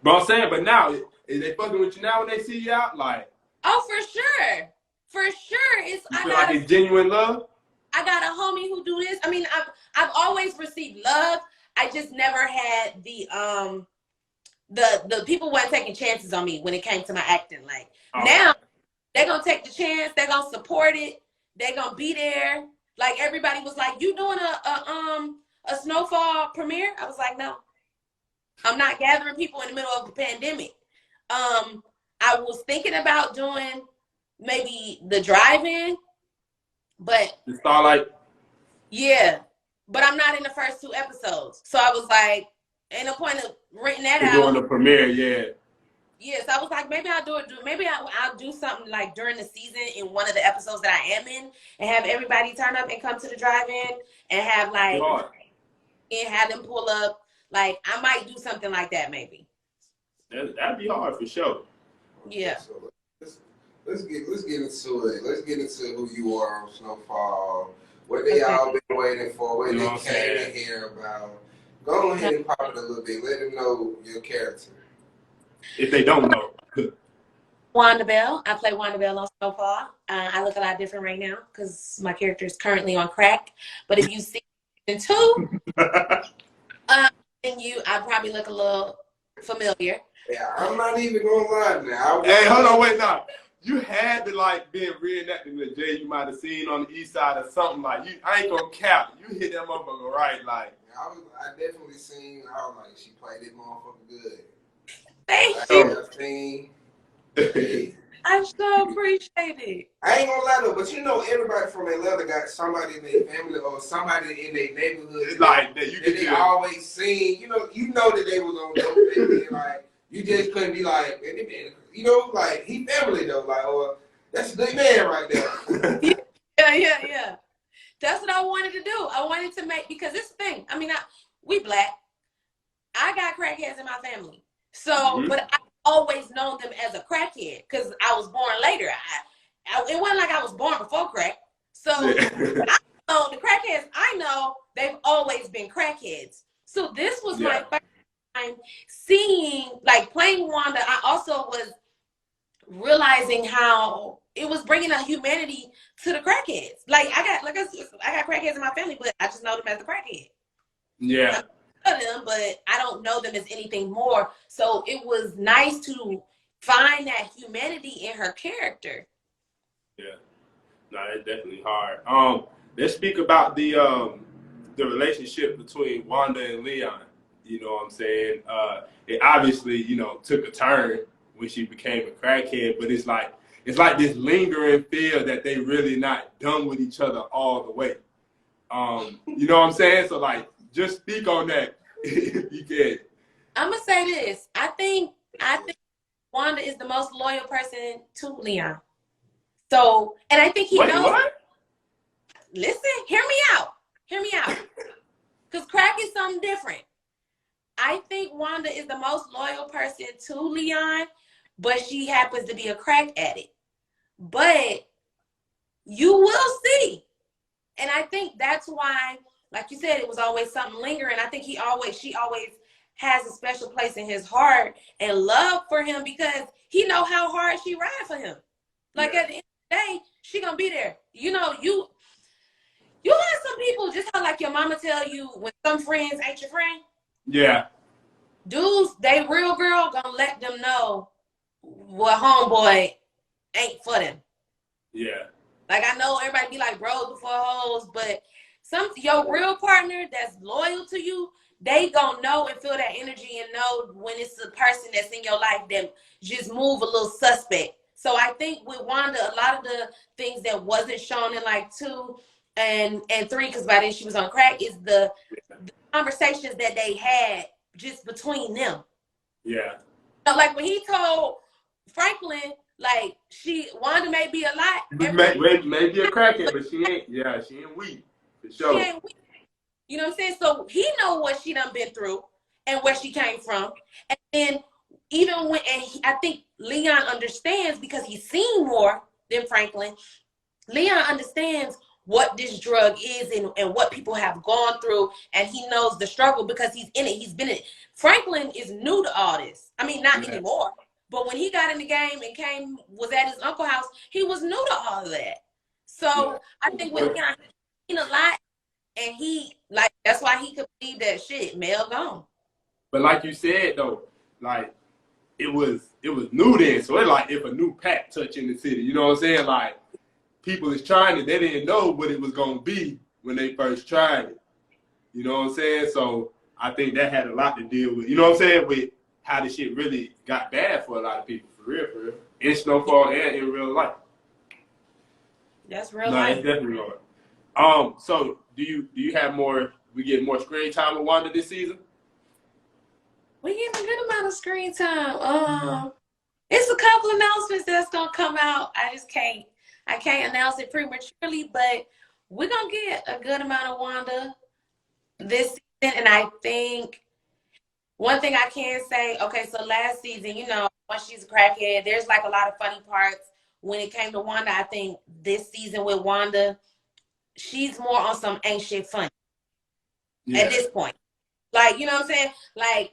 C: But I'm saying, but now, is they fucking with you now when they see you out? Like,
B: oh, for sure. For sure.
C: You feel like it's genuine love?
B: I got a homie who do this. I mean, I've always received love. I just never had the people weren't taking chances on me when it came to my acting. Like now they're gonna take the chance, they're gonna support it, they're gonna be there. Like everybody was like, you doing a Snowfall premiere? I was like, no. I'm not gathering people in the middle of a pandemic. I was thinking about doing maybe the drive-in, but
C: the Starlight.
B: Yeah, but I'm not in the first 2 episodes, so I was like, ain't no point of renting that out.
C: Doing the premiere, yeah.
B: Yes, I was like, maybe I'll do it. Maybe I'll do something like during the season in one of the episodes that I am in, and have everybody turn up and come to the drive-in, and have like, and have them pull up. Like I might do something like that, maybe.
C: That'd be hard for sure.
B: Yeah.
D: So let's get into it. Let's get into who you are on Snowfall. What they all been waiting for. What they came to hear about. Go ahead and pop it a little bit. Let them know your character.
C: If they don't know.
B: Wanda Bell. I play Wanda Bell on Snowfall. I look a lot different right now because my character is currently on crack. But if you see in 2, I probably look a little familiar.
D: Yeah, I'm not even gonna lie now.
C: Hey, hold on, wait, now. You had to like be reenacting with Jay you might have seen on the east side or something like you. I ain't gonna cap. You hit that motherfucker right, like.
D: I definitely seen. I was like, she played it motherfucker good.
B: Thank
D: you.
B: I so appreciate it.
D: I ain't gonna lie though, but you know everybody from Atlanta got somebody in their family or somebody in their neighborhood
C: like that you
D: they always seen. You know that they was on dope. Like you just couldn't be like, you know, like he family though, like or that's a good man right there.
B: Yeah. That's what I wanted to do. I wanted to make, because this thing. I mean, we black. I got crackheads in my family, so but I always known them as a crackhead because I was born later. It wasn't like I was born before crack. So I know the crackheads I know, they've always been crackheads. So this was my first time seeing, like playing Wanda. I also was realizing how it was bringing a humanity to the crackheads. Like I got crackheads in my family, but I just know them as the crackhead.
C: Yeah.
B: I know them, but I don't know them as anything more. So it was nice to find that humanity in her character.
C: Yeah. No, it's definitely hard. Let's speak about the relationship between Wanda and Leon. You know what I'm saying? It obviously, you know, took a turn when she became a crackhead, but it's like this lingering feel that they really not done with each other all the way. You know what I'm saying? So like, just speak on that if you can.
B: I'm gonna say this. I think Wanda is the most loyal person to Leon. So, and I think he knows.
C: What?
B: Listen, hear me out. Hear me out. Because crack is something different. I think Wanda is the most loyal person to Leon, but she happens to be a crack addict. But you will see. And I think that's why, like you said, it was always something lingering. I think she always has a special place in his heart and love for him because he know how hard she ride for him. Like at the end of the day, she gonna be there. You know, you have some people, just how like your mama tell you when some friends ain't your friend.
C: Yeah.
B: Dudes, they real girl gonna let them know what homeboy ain't for them.
C: Yeah.
B: Like I know everybody be like bros before hoes, but your real partner that's loyal to you, they gonna know and feel that energy and know when it's a person that's in your life that just move a little suspect. So I think with Wanda, a lot of the things that wasn't shown in like 2 and 3, because by then she was on crack, is the conversations that they had just between them.
C: Yeah.
B: So like when he told Franklin, like Wanda may be a lot.
C: Maybe a crackhead, but she ain't weak. For sure.
B: She ain't weak. You know what I'm saying? So he know what she done been through and where she came from. And then even when, I think Leon understands because he's seen more than Franklin. Leon understands what this drug is and what people have gone through. And he knows the struggle because he's in it. He's been in it. Franklin is new to all this. I mean, not anymore. But when he got in the game and was at his uncle's house, he was new to all of that. So I think with Leon, he's seen a lot. And that's why he could believe that shit, Mel gone.
C: But like you said though, like it was new then. So it's like if a new pack touching the city, you know what I'm saying? Like people is trying it, they didn't know what it was gonna be when they first tried it. You know what I'm saying? So I think that had a lot to deal with, you know what I'm saying, with how the shit really got bad for a lot of people, for real. In Snowfall and in real life.
B: That's real life.
C: It's definitely hard. So do you have we get more screen time with Wanda this season?
B: We get a good amount of screen time. It's a couple announcements that's gonna come out. I can't announce it prematurely, but we're gonna get a good amount of Wanda this season. And I think one thing I can say, okay, so last season, you know, once she's a crackhead, there's like a lot of funny parts. When it came to Wanda, I think this season with Wanda, she's more on some ain't shit funny at this point. Like, you know what I'm saying? Like,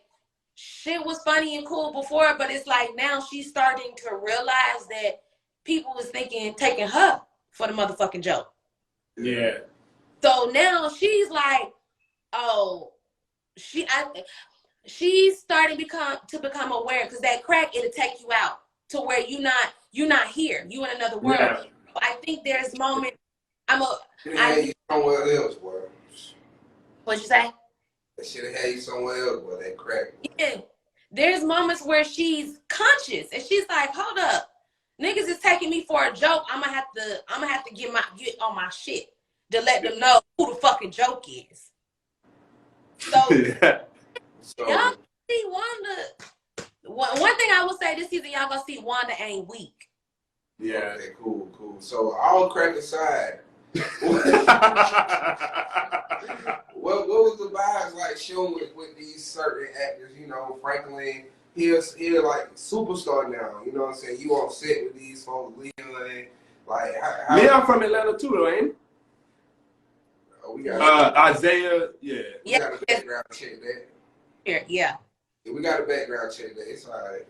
B: shit was funny and cool before, but it's like now she's starting to realize that people was taking her for the motherfucking joke.
C: Yeah.
B: So now she's like, oh, she's starting to become aware because that crack, it'll take you out to where you're not here. You in another world. Yeah. I think there's moments.
D: You somewhere else, boy.
B: What'd you say?
D: They should have had you somewhere else, boy. That crack. Boy.
B: Yeah. There's moments where she's conscious and she's like, hold up. Niggas is taking me for a joke. I'm gonna have to get on my shit to let them know who the fucking joke is. So, y'all see Wanda. One thing I will say this season, y'all gonna see Wanda ain't weak.
D: Yeah. Okay, cool. So all crack aside, what was the vibes like showing with these certain actors? You know, Franklin, he's like superstar now. You know what I'm saying? You on set with these folks, Leon. Like,
C: Leon from Atlanta too, though, ain't he?
D: We got
C: Isaiah,
D: We got a background check that.
B: Yeah.
D: We got a background check that. It's all right.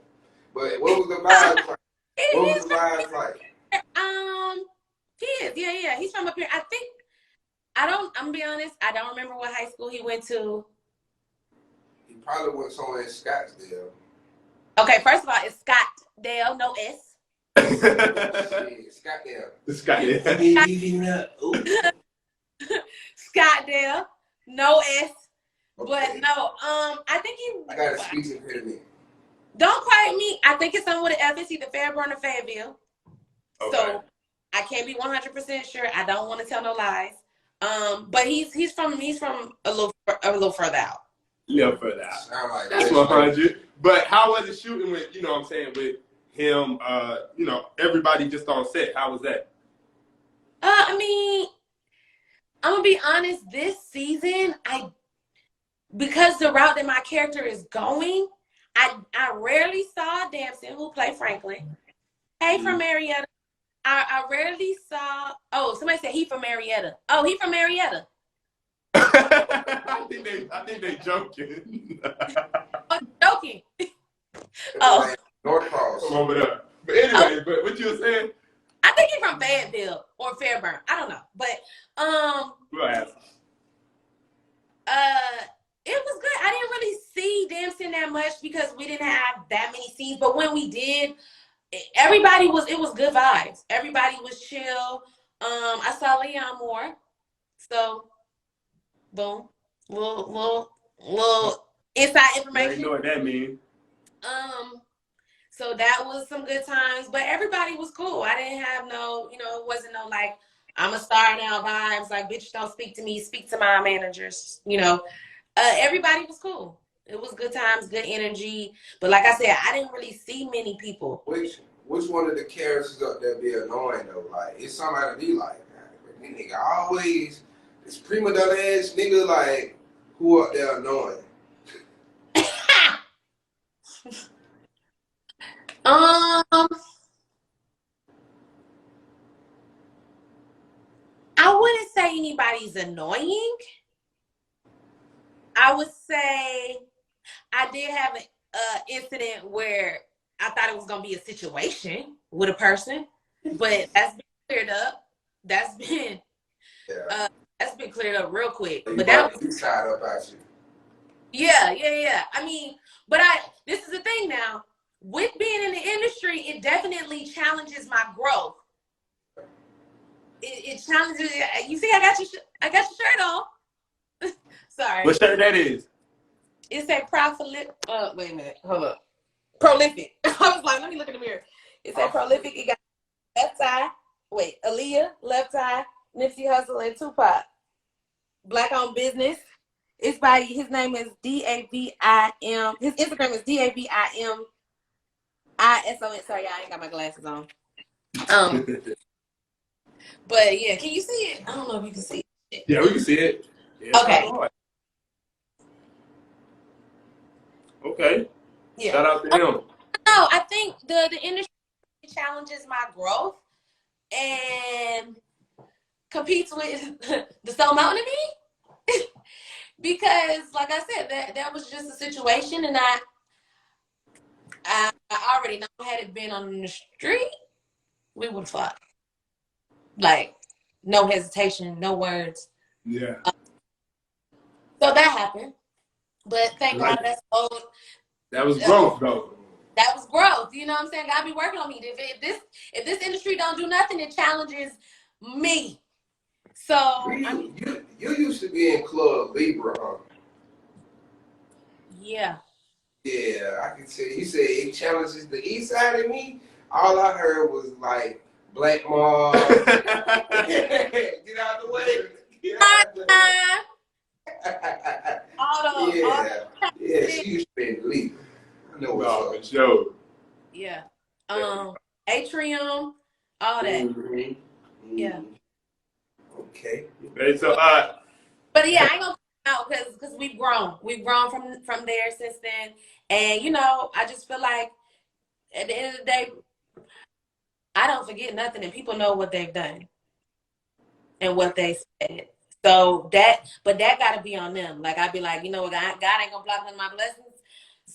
D: But what was the vibes like? What was the vibes like?
B: He is. Yeah. He's from up here. I'm gonna be honest, I don't remember what high school he went to.
D: He probably went somewhere in Scottsdale.
B: Okay, first of all, it's Scottsdale, no S.
D: Shit, Scottsdale.
B: Scottsdale, no S.
D: Okay.
B: But no, I think
D: I got a speech impediment.
B: Don't quite me. I think it's somewhere with an F. It's either Fairburn or Fayetteville.
C: Okay.
B: So I can't be 100% sure. I don't want to tell no lies. But he's from a little further out.
C: little further out.
D: Sound like
C: That's
D: that.
C: 100. But how was it shooting with, you know what I'm saying, with him, you know, everybody just on set? How was that?
B: I mean, I'm gonna be honest, this season, because the route that my character is going, I rarely saw Damson, who played Franklin. Hey, from Marietta. I rarely saw. Oh, somebody said he from Marietta. Oh, he from Marietta.
C: I think they joking.
B: Oh, joking. Oh,
D: North Cross.
C: Come over there. But anyway, but what you were saying?
B: I think he's from Fayetteville or Fairburn. I don't know, but
C: We'll ask.
B: it was good. I didn't really see Damson that much because we didn't have that many scenes. But when we did, it was good vibes. Everybody was chill. I saw Leon more. So, boom, little inside information.
C: You know what that means.
B: So that was some good times, but everybody was cool. I didn't have no, it wasn't no like, I'm a star now vibes. Like, bitch, don't speak to me. Speak to my managers. Everybody was cool. It was good times, good energy. But like I said, I didn't really see many people.
D: Which one of the characters up there be annoying though? Like, it's somebody to be like, this nigga always, this prima donna ass nigga, like, who up there annoying?
B: I wouldn't say anybody's annoying. I would say I did have an incident where I thought it was gonna be a situation with a person, but that's been cleared up. That's been cleared up real quick.
D: So
B: but that
D: was side up at you.
B: Yeah. I mean, but this is the thing now. With being in the industry, it definitely challenges my growth. It challenges. You see, I got your shirt on. Sorry.
C: What shirt that is?
B: It's a prolific. Wait a minute. Hold up. Prolific. I was like, let me look in the mirror. It's a prolific. It got left eye. Wait, Aaliyah, left eye, Nipsey Hussle, and Tupac. Black owned business. It's by his name is DAVIM. His Instagram is DAVIM. ISON. Sorry, I ain't got my glasses on. But yeah, can you see it? I don't know if you can see it.
C: Yeah, we can see it. Yeah,
B: okay.
C: Okay.
B: Yeah.
C: Shout out to him.
B: No, I think the industry challenges my growth and competes with the Soul Mountain in me. Because, like I said, that was just a situation, and I already know had it been on the street, we would have fought. Like, no hesitation, no words.
C: Yeah.
B: So that happened. But thank God that's old.
C: That was growth, though.
B: That was growth. You know what I'm saying? God be working on me. If this industry don't do nothing, it challenges me. So
D: you used to be in Club Libra, huh?
B: Yeah.
D: Yeah, I can say you said it challenges the east side of me. All I heard was like Black Mob. Get out the way. Get out the way. Yeah, she used to be in Libra. I know what's up.
C: Show.
B: Yeah. Atrium, all that.
D: Mm-hmm.
B: Yeah.
D: Okay.
C: So,
B: but yeah, I ain't gonna out because we've grown. We've grown from there since then. And I just feel like at the end of the day, I don't forget nothing, and people know what they've done and what they said. So that got to be on them. Like I'd be like, God ain't gonna block none of my blessings.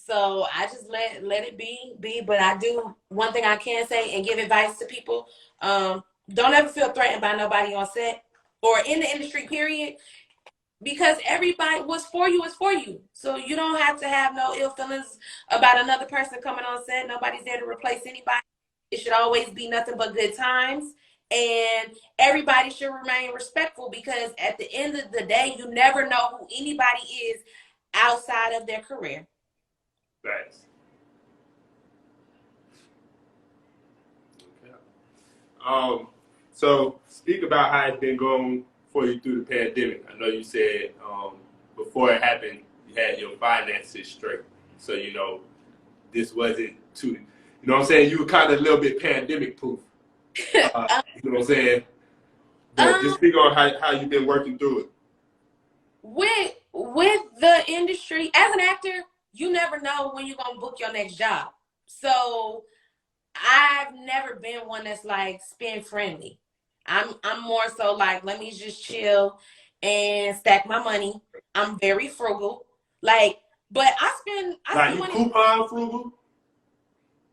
B: So I just let it be. But I do one thing I can say and give advice to people: don't ever feel threatened by nobody on set or in the industry, period. Because everybody what's for you is for you. So you don't have to have no ill feelings about another person coming on set. Nobody's there to replace anybody. It should always be nothing but good times. And everybody should remain respectful because at the end of the day, you never know who anybody is outside of their career.
C: Thanks. Okay. So speak about how it's been going for you through the pandemic. I know you said before it happened, you had your finances straight. So, you know, this wasn't too, you know what I'm saying? You were kind of a little bit pandemic proof. You know what I'm saying? But just speak on how you've been working through it.
B: With the industry, as an actor, you never know when you're going to book your next job. So I've never been one that's like spend friendly. I'm more so like, let me just chill and stack my money. I'm very frugal. Like, but I spend
C: You
B: money.
C: coupon frugal?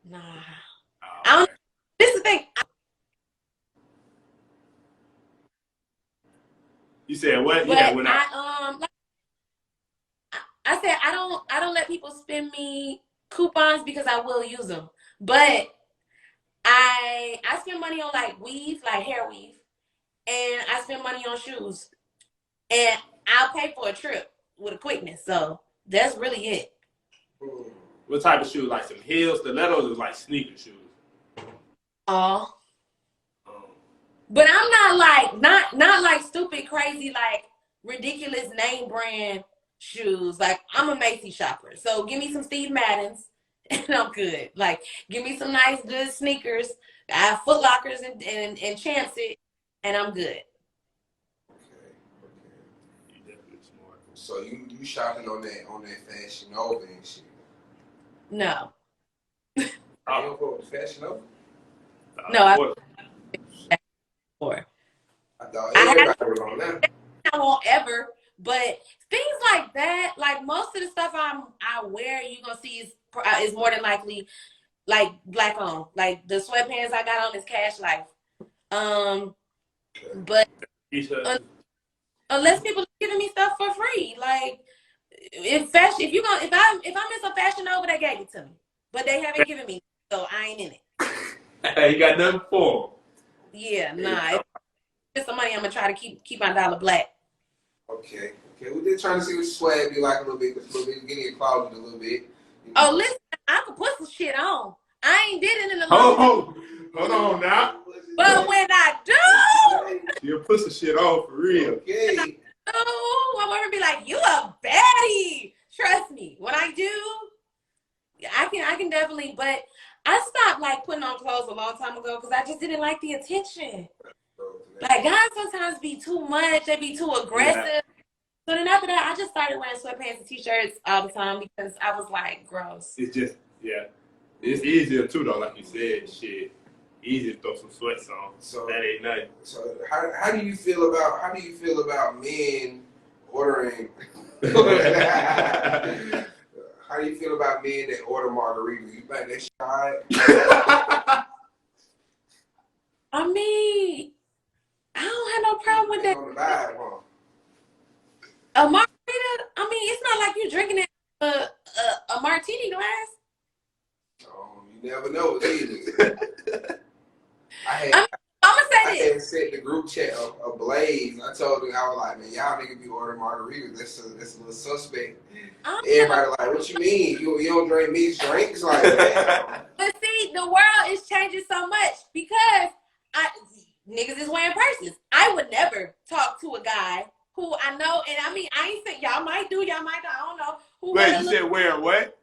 B: Nah.
C: Oh,
B: I don't, this is the thing.
C: You said what?
B: But
C: Yeah, when
B: I said I don't let people spend me coupons because I will use them. But I spend money on like weave, like hair weave. And I spend money on shoes. And I'll pay for a trip with a quickness. So that's really it.
C: What type of shoes? Like some heels, stilettos, or like sneaker shoes?
B: But I'm not like not like stupid, crazy, like ridiculous name brand shoes. Like I'm a Macy's shopper. So give me some Steve Maddens and I'm good. Like give me some nice good sneakers. I have Foot Lockers and Champs it, and I'm good.
D: So you shopping on that Fashion Nova and shit?
B: No.
D: You don't go to Fashion Nova?
B: No, I
D: thought everybody was on that.
B: I won't ever, but things like that, like most of the stuff I wear, you're gonna see is more than likely like black on. Like the sweatpants I got on is Cash Life. But unless people are giving me stuff for free, like if I miss a Fashion Nova, they gave it to me, but they haven't given me, so I ain't in it.
C: You got nothing for them.
B: Yeah, nah. If some money, I'm gonna try to keep my dollar black.
D: Okay. We're just trying to see what swag be like a little bit, getting your closet a little bit. You know?
B: Oh, listen, I can put some shit on. I ain't did it in a
C: long time. Hold on now.
B: But when I do,
C: you'll put some shit on for real.
D: Okay.
B: My woman be like, "You a baddie." Trust me. When I do, I can definitely. But I stopped like putting on clothes a long time ago because I just didn't like the attention. Like guys sometimes be too much. They be too aggressive. Yeah. So then after that, I just started wearing sweatpants and t-shirts all the time because I was like, gross.
C: It's just, yeah. It's easier too though, like you said, shit. Easy to throw some sweats on. So that ain't nothing.
D: So how do you feel about men ordering? How do you feel about men that order margaritas? You think they shy?
B: I mean, I don't have no problem with that.
D: On the vibe, huh?
B: A margarita? I mean, it's not like you're drinking it a martini glass.
D: Oh, you never know, either. I'm gonna
B: say
D: this. I had set the group chat ablaze. I told them, I was like, man, y'all niggas be ordering margaritas. That's a little suspect. Everybody like, what you mean? You don't drink mixed drinks? Like, damn.
B: But see, the world is changing so much because niggas is wearing purses. I would never talk to a guy who I know, and I mean, I ain't saying y'all might do, y'all might not, I don't know.
C: Wait, you said wear what?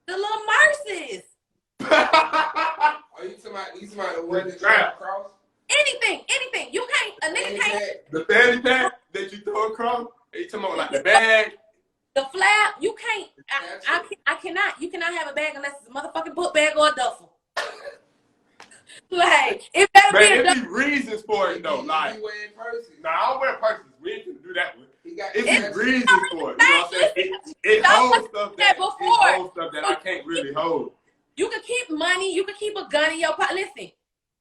B: The little Merces.
D: Are you talking about the one that you across?
B: Anything. You can't, a nigga can't.
C: The fanny pack that you throw across? Are you talking about like the bag?
B: The flap, you can't, I cannot. You cannot have a bag unless it's a motherfucking book bag or a duffel. Like, it better be a duffel.
C: Be reasons for it though. Like,
D: you wearing purses?
C: Nah, I don't wear purses. We ain't gonna do that one.
D: It's
C: reasons for it. You know what I'm saying? It holds stuff that I really hold.
B: You can keep money. You can keep a gun in your pocket. Listen,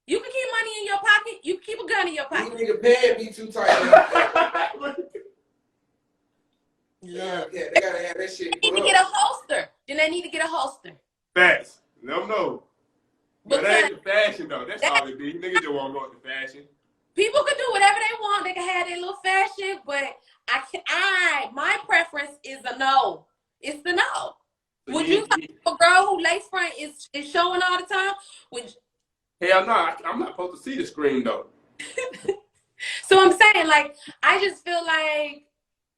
B: you can keep money in your pocket. You can keep a gun in your pocket.
D: These nigga pants be too tight. Yeah, they gotta have that shit.
B: They need to get a holster. Then they need to get a holster.
C: Facts. Let them know. But that ain't the fashion though. That's all it be. Niggas just want to go with the fashion. People
B: can do whatever they want. They can have their little fashion, but my preference is a no. It's the no. So would you talk to a girl who lace front is showing all the time?
C: Hell no, I'm not supposed to see the screen though.
B: So I'm saying, like, I just feel like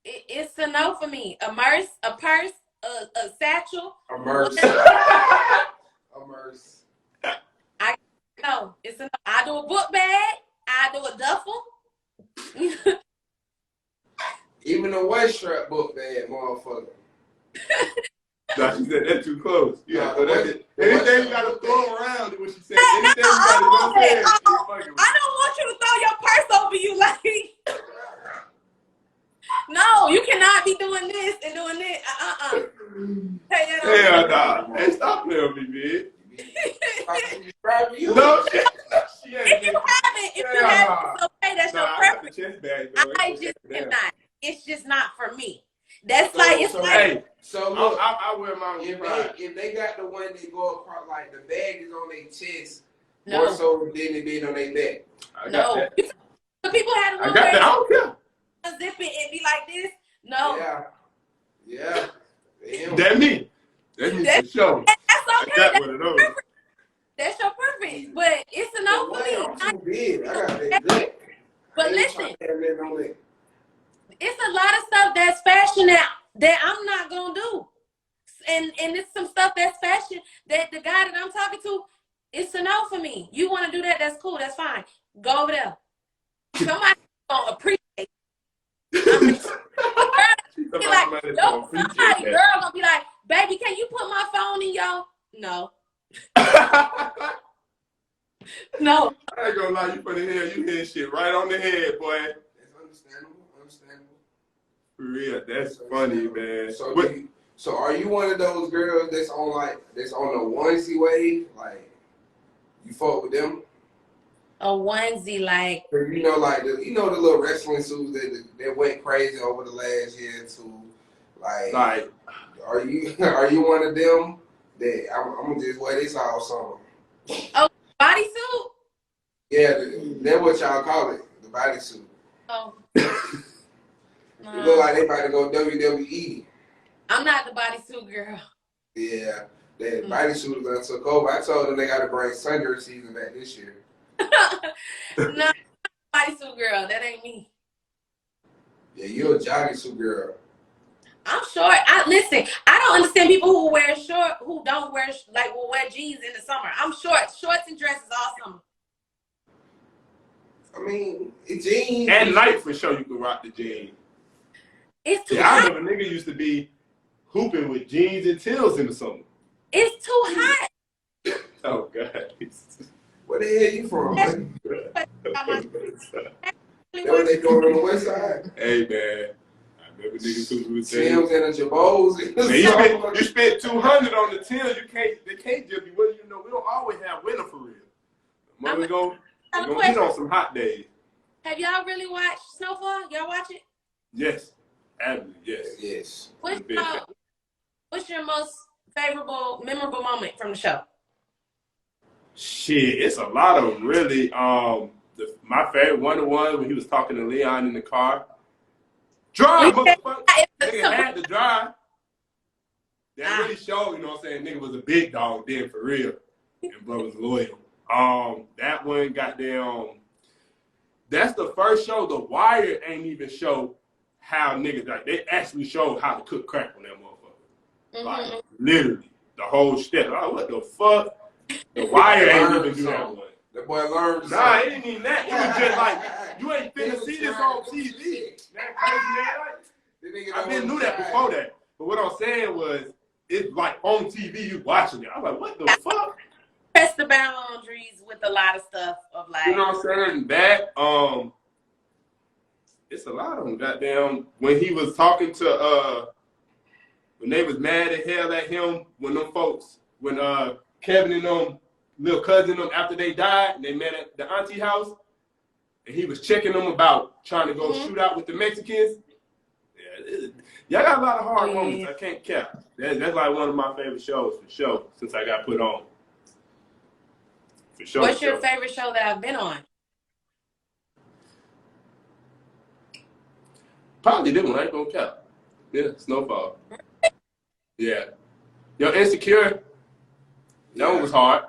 B: it's a no for me. A purse, a satchel.
D: A merce.
B: No, it's a no. I do a book bag. I do a duffel.
D: Even a white strap book bag, motherfucker.
C: No, she said that's too close. Yeah, so that's it. Anything you gotta throw around when she said anything you gotta go there. I don't
B: want you to throw your purse over you like. No, you cannot be doing this and doing this.
C: Hell nah. Hey, stop playing with me, bitch. No, she ain't.
B: If you have it, it's okay. That's your preference. I just cannot. It's just not for me. That's
D: So look,
C: I wear my own
D: if they got the one that go across, like the bag is on their chest, more so than it being on their back.
B: No. The people had a
C: I got that. I don't care.
B: Zip it and be like this. No.
D: Yeah.
C: That me. That me for sure.
B: That's okay.
C: That's one of those.
B: That's your preference, but it's a no for me.
D: I'm too big. I got that good.
B: But listen, it's a lot of stuff that's fashion that I'm not gonna do, and it's some stuff that's fashion that the guy that I'm talking to, it's a no for me. You want to do that? That's cool. That's fine. Go over there. Somebody gonna appreciate. Somebody girl gonna be like, baby, can you put my phone in your? No. No.
C: I ain't gonna lie, you for the hell, you hit shit right on the head, boy.
D: That's understandable.
C: For real, that's funny, man.
D: So are you one of those girls that's on the onesie wave? Like, you fuck with them?
B: A onesie, like
D: the little wrestling suits that went crazy over the last year or two. Like are you one of them that I'm gonna just wear this all summer?
B: Oh, bodysuit?
D: Yeah, that's what y'all call it, the bodysuit.
B: Oh.
D: It look like they about to go WWE.
B: I'm not the bodysuit girl.
D: Yeah, that bodysuit done took over. I told them they got to bring sundress season back this year.
B: No, bodysuit girl. That ain't me.
D: Yeah, you're a jogging-suit girl.
B: I'm short. Listen, I don't understand people who wear short, who don't wear, will wear jeans in the summer. I'm short. Shorts and dresses all summer.
D: I mean, it's jeans.
C: At night, for sure, you can rock the jeans.
B: It's too hot.
C: I remember nigga used to be hooping with jeans and tails in the summer.
B: It's too hot.
C: Oh, God.
D: Where the hell you from, man? That's what they doing on the west side?
C: Hey, man. I remember niggas hooping with
D: tails. Tims and the Jabos.
C: You spent $200 on the Tims. They can't just be winter. We don't always have winter for real. We're going to get on some hot days.
B: Have y'all really watched Snowfall? Y'all watch it?
C: Yes. Absolutely, yes.
B: What's your most memorable moment from the show?
C: Shit, it's a lot of them, really. My favorite one when he was talking to Leon in the car. Drive, motherfucker. Nigga had to drive. That really showed, you know what I'm saying, nigga was a big dog then, for real. And bro was loyal. That one, goddamn, that's the first show. The Wire ain't even show how niggas, they actually showed how to cook crack on that motherfucker.
B: Mm-hmm.
C: Literally, the whole step. What the fuck? The Wire ain't even do that one.
D: The boy learned.
C: Nah, it ain't even that. It was just like, you ain't finna see this on TV. That crazy ass. I didn't knew that before that. But what I'm saying was, it's like on TV, you watching it. I'm like, what the fuck?
B: Press the boundaries with a lot of stuff of like.
C: You know what I'm saying? That, it's a lot of them. Goddamn, when he was talking to, when they was mad as hell at him, when them folks when Kevin and them little cousin them after they died, and they met at the auntie house, and he was checking them about trying to go shoot out with the Mexicans. Yeah, y'all got a lot of hard moments. I can't cap. That's like one of my favorite shows for sure since I got put on. For sure.
B: What's your favorite show that I've been on?
C: Probably this one. I ain't gonna cap. Yeah, Snowfall. Yeah. Yo, Insecure. That one was hard.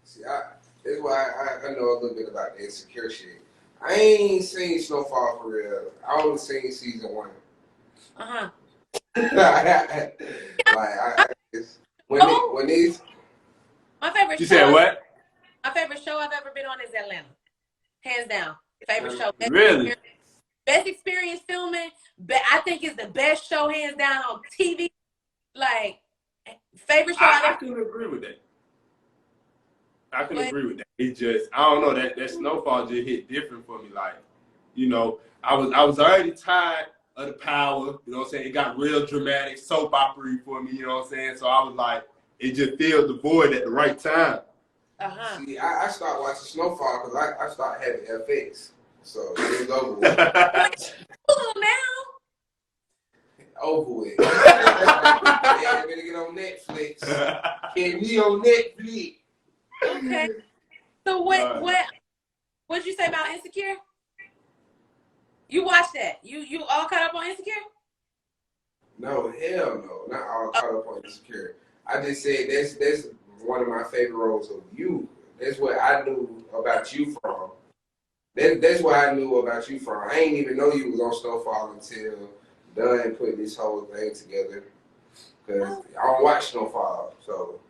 D: See, that's why I know a little bit about the Insecure shit. I ain't seen Snowfall for real. I only seen season 1. When these.
B: My favorite
C: You
B: show.
C: said what?
B: My favorite show I've ever been on is Atlanta. Hands down. Favorite show.
C: Really?
B: Best experience filming. I think it's the best show hands down on TV. Like, favorite show
C: I can agree with that. I can agree with that. It just, I don't know, that Snowfall just hit different for me. Like, you know, I was already tired of the power, you know what I'm saying? It got real dramatic, soap opera for me, you know what I'm saying? So I was like, it just filled the void at the right time.
D: See, I started watching Snowfall because I started having FX. So it was over with.
B: now.
D: Over with. Yeah, better get on Netflix. Get me on Netflix.
B: Okay. So what'd you say about Insecure? You watched that? You all caught up on Insecure?
D: No, hell no. Not all caught up on Insecure. I just said that's one of my favorite roles of you. That's what I knew about you from. That's what I knew about you from. I ain't even know you was on Snowfall until Dunn put this whole thing together. Because I don't watch Snowfall, so.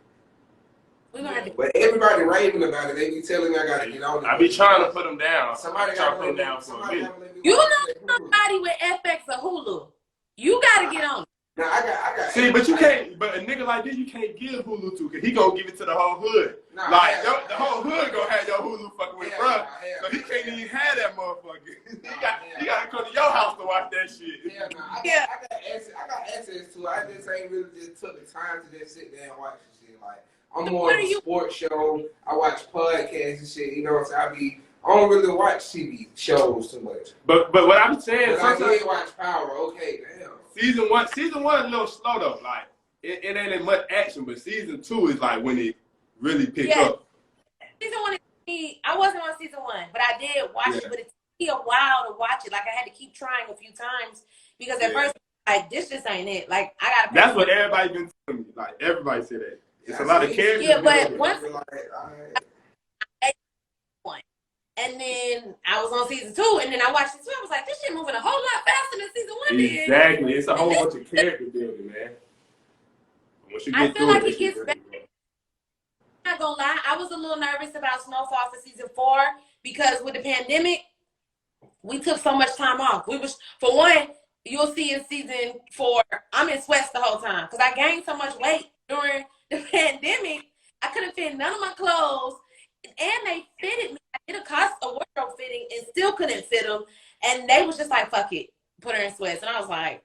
D: But everybody raving about it. They be telling me I gotta get on it.
C: I be trying to put them down.
D: Somebody
C: gotta
D: put them down for a minute.
B: You know somebody with FX or Hulu. You gotta get on it.
D: Now I got.
C: See, but you can't. But a nigga like this, you can't give Hulu to, cause he gonna give it to the whole hood.
D: Nah,
C: like the whole hood gonna have your Hulu fucking with bruh. So he can't even have that motherfucker. He gotta come to your house to watch that shit.
D: Yeah, nah, I got access to it. I just ain't really just took the time to just sit there and watch the shit. Like I'm more of a sports show. I watch podcasts and shit. You know what I'm saying? I don't really watch TV shows too much.
C: But what I'm saying,
D: but I did watch Power. Okay, damn.
C: Season one a little slow though. Like it ain't as much action, but season 2 is like when it really picks up.
B: Season 1 I wasn't on season 1, but I did watch it. But it took me a while to watch it. Like I had to keep trying a few times because at first, like this just ain't it. Like I gotta.
C: That's what everybody been telling me. Like everybody said that. It's a lot of characters.
B: Yeah, but once and then I was on season 2, and then I watched it too. I was like, this shit moving a whole lot faster than season 1 did.
C: Exactly. It's a whole bunch of character building, man. Once you get
B: I feel
C: through
B: like it gets better. I'm not gonna lie, I was a little nervous about Snowfall for season 4 because with the pandemic, we took so much time off. For one, you'll see in season 4, I'm in sweats the whole time because I gained so much weight during the pandemic. I couldn't fit none of my clothes, and they fitted me. I did a wardrobe fitting and still couldn't fit them, and they was just like, "Fuck it, put her in sweats." And I was like,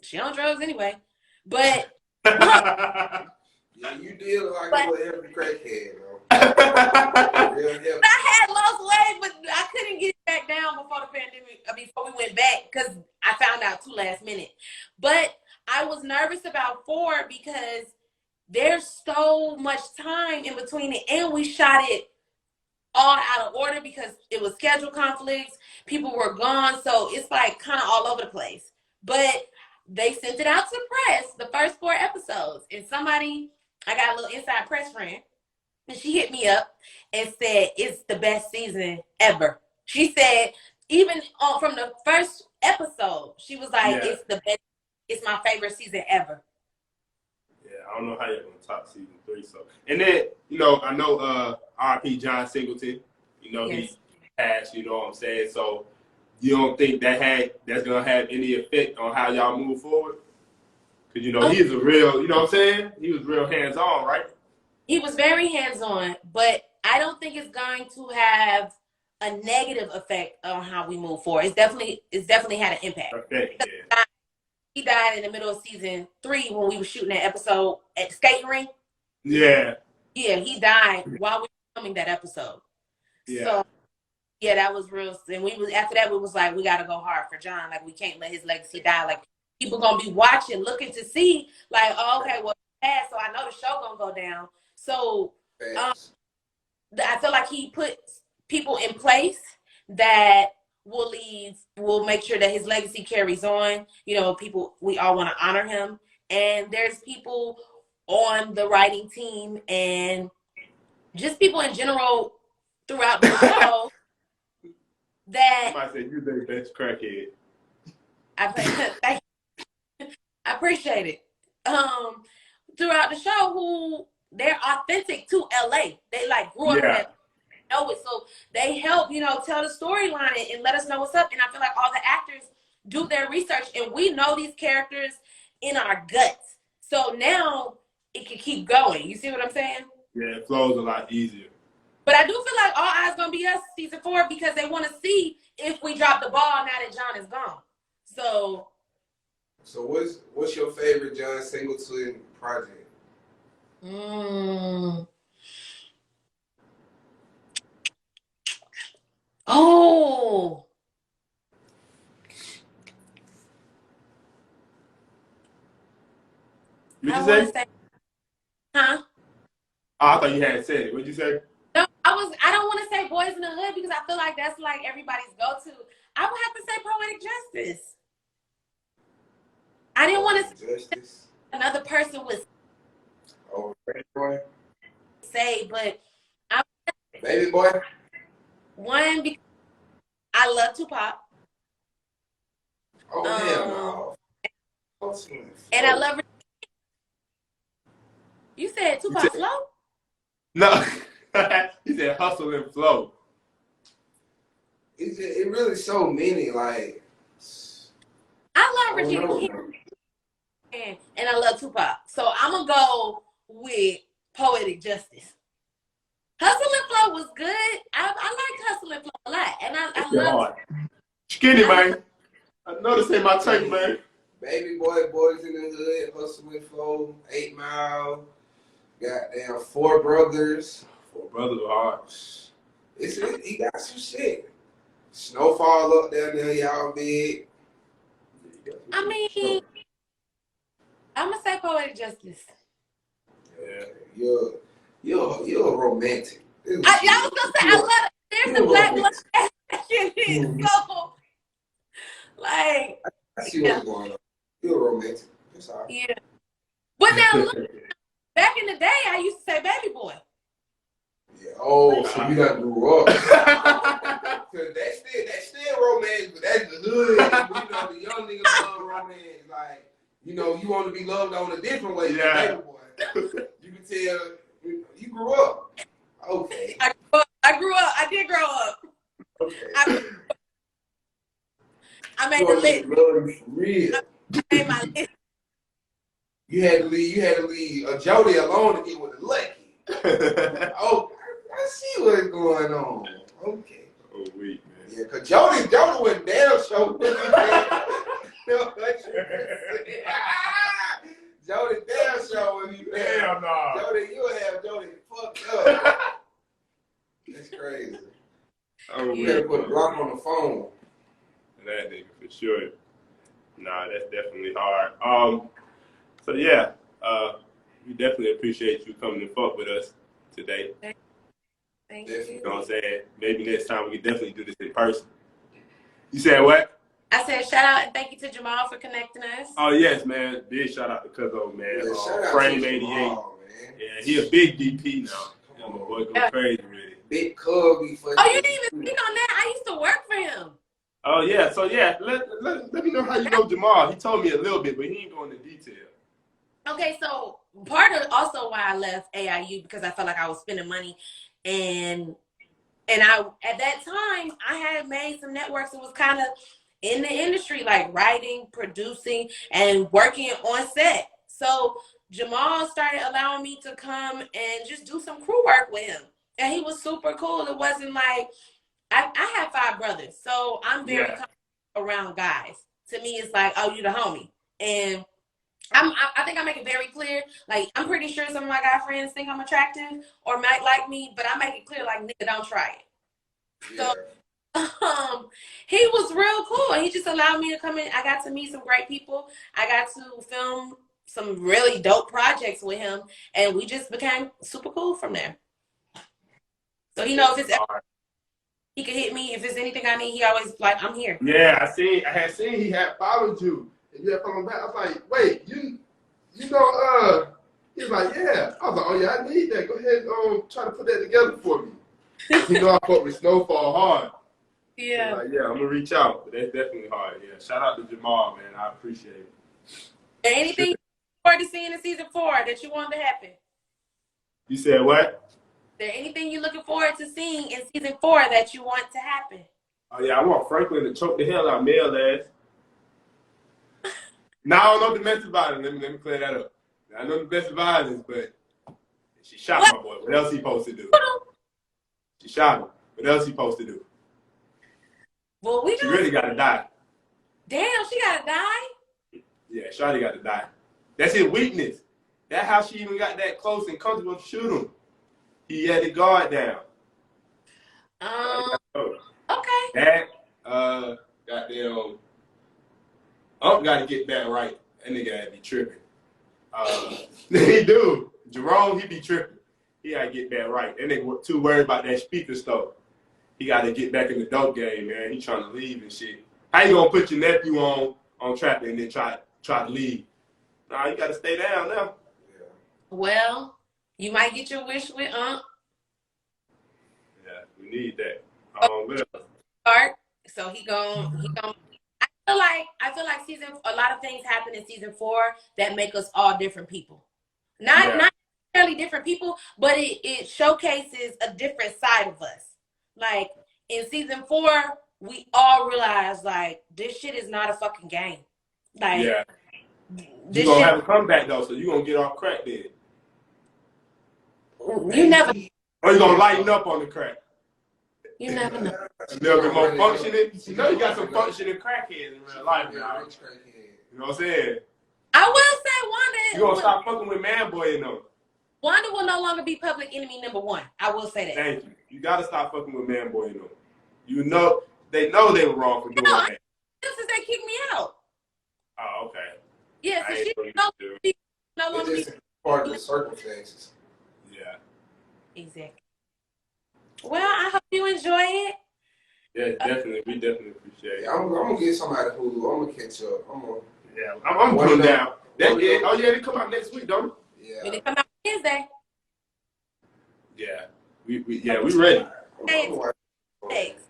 B: "She on drugs anyway." But
D: yeah, you did look like a little heavy crackhead, though.
B: I had lost weight, but I couldn't get it back down before the pandemic. Before we went back, because I found out too last minute. But I was nervous about 4 because there's so much time in between it, and we shot it all out of order because it was schedule conflicts. People were gone, so it's like kind of all over the place. But they sent it out to press, the first 4 episodes, and I got a little inside press friend, and she hit me up and said it's the best season ever. She said even from the first episode, she was like, it's the best. It's my favorite season ever.
C: I don't know how you're gonna top season 3. So, and then I know R.P. John Singleton. He passed. You know what I'm saying. So, you don't think that's gonna have any effect on how y'all move forward? Because he's a real. You know what I'm saying. He was real hands on, right?
B: He was very hands on, but I don't think it's going to have a negative effect on how we move forward. It's definitely had an impact. He died in the middle of season 3 when we were shooting that episode at the skating rink.
C: Yeah.
B: Yeah, he died while we were filming that episode.
C: Yeah.
B: So yeah, that was real. And we was after that, we was like, we gotta go hard for John. Like we can't let his legacy die. Like people gonna be watching, looking to see, like, oh, okay, well, so I know the show gonna go down. So I feel like he put people in place that will make sure that his legacy carries on. You know, people, we all want to honor him. And there's people on the writing team and just people in general throughout the show that
C: Somebody said you're the best crackhead.
B: I appreciate it. Throughout the show, who they're authentic to LA. They like grew up in that, know it, so they help, you know, tell the storyline and let us know what's up. And I feel like all the actors do their research, and we know these characters in our guts. So now it can keep going. You see what I'm saying?
C: Yeah, it flows a lot easier.
B: But I do feel like All Eyes Gonna Be Us season 4 because they want to see if we drop the ball now that John is gone. So
D: what's your favorite John Singleton project?
B: Oh.
C: What'd you say?
B: Huh?
C: Oh, I thought you had said it. What'd you say?
B: No, I don't want to say Boys in the Hood because I feel like that's like everybody's go-to. I would have to say Poetic Justice. I didn't want to say another person would say, but I
D: Baby Boy.
B: One because I love Tupac.
D: Oh hell no.
B: And I love. You said Tupac Flow?
C: No, he said Hustle and Flow.
D: It really so many like.
B: I love Regina King and I love Tupac, so I'm gonna go with Poetic Justice. Hustle and Flow was good. I like Hustle and Flow a lot, and I love
C: Skinny man. I know this ain't my type, man.
D: Baby Boy, Boys in the Hood, Hustle and Flow, 8 Mile, goddamn 4 Brothers.
C: 4 Brothers are hard.
D: He got some shit. Snowfall up down there, y'all big.
B: I mean, I'm gonna say Poetic Justice.
D: Yeah, you're a romantic.
B: I was gonna say I love it. There's the black love in it. So, like,
D: I see what's going on. You're a romantic. That's all.
B: Yeah. But now, look, back in the day, I used to say Baby Boy.
D: Yeah. Oh, so you done grew up. Cause that's still romance, but that's the hood. You know, the young niggas love romance. Like, you know, you want to be loved on a different way.
C: Yeah.
D: Baby Boy. You can tell you grew up. Okay.
B: I grew up. I did grow up.
D: Okay.
B: I made the list.
D: For real.
B: I made my list.
D: You had to leave Jody alone to get with the lucky. Oh, I see what's going on. Okay.
C: Oh, wait, man.
D: Yeah, cause Jody went down show. Jody damn show when you
C: Hell no.
D: Jody, you'll have Jody fucked up. That's crazy.
C: Oh,
D: You gotta put a block on the phone.
C: That nigga for sure. Nah, that's definitely hard. So yeah, we definitely appreciate you coming to fuck with us today.
B: Thank
C: You
B: you.
C: know what I'm saying? Maybe next time we can definitely do this in person. You said what?
B: I said shout out and thank you to Jamal for connecting us.
C: Oh yes, man. Big shout out to Cuzzo, man.
D: Yeah, shout out
C: Frame
D: to
C: 88.
D: Jamal, man.
C: Yeah, he a big DP now. Yeah, my boy go crazy with it.
D: Big Cubby for
B: Oh, you didn't even speak on that? I used to work for him.
C: Oh yeah, so yeah, let me know how you know Jamal. He told me a little bit, but he ain't going into detail.
B: Okay, so part of also why I left AIU because I felt like I was spending money, and I at that time I had made some networks that was kind of in the industry, like writing, producing, and working on set. So Jamal started allowing me to come and just do some crew work with him, and he was super cool. It wasn't like I have 5 brothers, so I'm very comfortable around guys. To me, it's like, oh, you the homie, and I think I make it very clear. Like, I'm pretty sure some of my guy friends think I'm attractive or might like me, but I make it clear, like, nigga, don't try it.
D: Yeah.
B: So, he was real cool. He just allowed me to come in. I got to meet some great people. I got to film some really dope projects with him, and we just became super cool from there. So he knows he can hit me if there's anything I need. He always like, I'm here.
C: Yeah, I had seen he had followed you. And you had followed back. I was like, wait, you know, he was like, yeah. I was like, oh yeah, I need that. Go ahead and try to put that together for me. You know, I fuck with Snowfall hard.
B: Yeah.
C: Like, yeah, I'm gonna reach out. But that's definitely hard. Yeah. Shout out to Jamal, man. I appreciate it.
B: Anything you look forward to seeing in season 4 that you want to happen?
C: You said what?
B: Is there anything you're looking forward to seeing in season 4 that you want to happen?
C: Oh yeah, I want Franklin to choke the hell out of Mel ass. Now I don't know domestic violence. Let me clear that up. I know domestic violence, but she shot my boy. What else he supposed to do? She shot him. What else he supposed to do?
B: Well,
C: She really got to die.
B: Damn, she gotta die?
C: Yeah, Shawty got to die. That's his weakness. That's how she even got that close and comfortable to shoot him. He had the guard down.
B: Okay.
C: That, goddamn, got to get that right. That nigga had to be tripping. He do. Jerome, he be tripping. He got to get that right. That nigga too worried about that speaker stuff. He got to get back in the dope game, man. He trying to leave and shit. How you gonna put your nephew on trap and then try to leave? Nah, you got to stay down now.
D: Yeah.
B: Well, you might get your wish with
C: Yeah, we need that.
B: Start. So he gon' I feel like a lot of things happen in season 4 that make us all different people. Not necessarily different people, but it showcases a different side of us. Like in season 4, we all realize like this shit is not a fucking game. Like
C: you gonna have a comeback though, so you gonna get off crack then.
B: You never.
C: Or you gonna lighten up on the crack.
B: You never know.
C: A little bit more functioning. You know you got some functioning crackheads in real life now. You know what I'm saying?
B: I will say Wanda.
C: You gonna stop fucking with Man Boy and them.
B: Wanda will no longer be public enemy number 1. I will say that.
C: Thank you. You gotta stop fucking with Man Boy and them. You know they were wrong for doing that.
B: Since they kicked me out.
C: Oh, okay.
B: Yeah, so she no longer
D: It's just part of the circumstances.
C: Yeah.
B: Exactly. Well, I hope you enjoy it.
C: Yeah, definitely. We definitely appreciate it.
D: Yeah, I'm gonna get somebody who I'm gonna catch up.
C: I'm going down. Oh yeah, they come out next week, don't
D: Yeah.
B: When it come out Wednesday.
C: Yeah. We ready.
B: Thanks.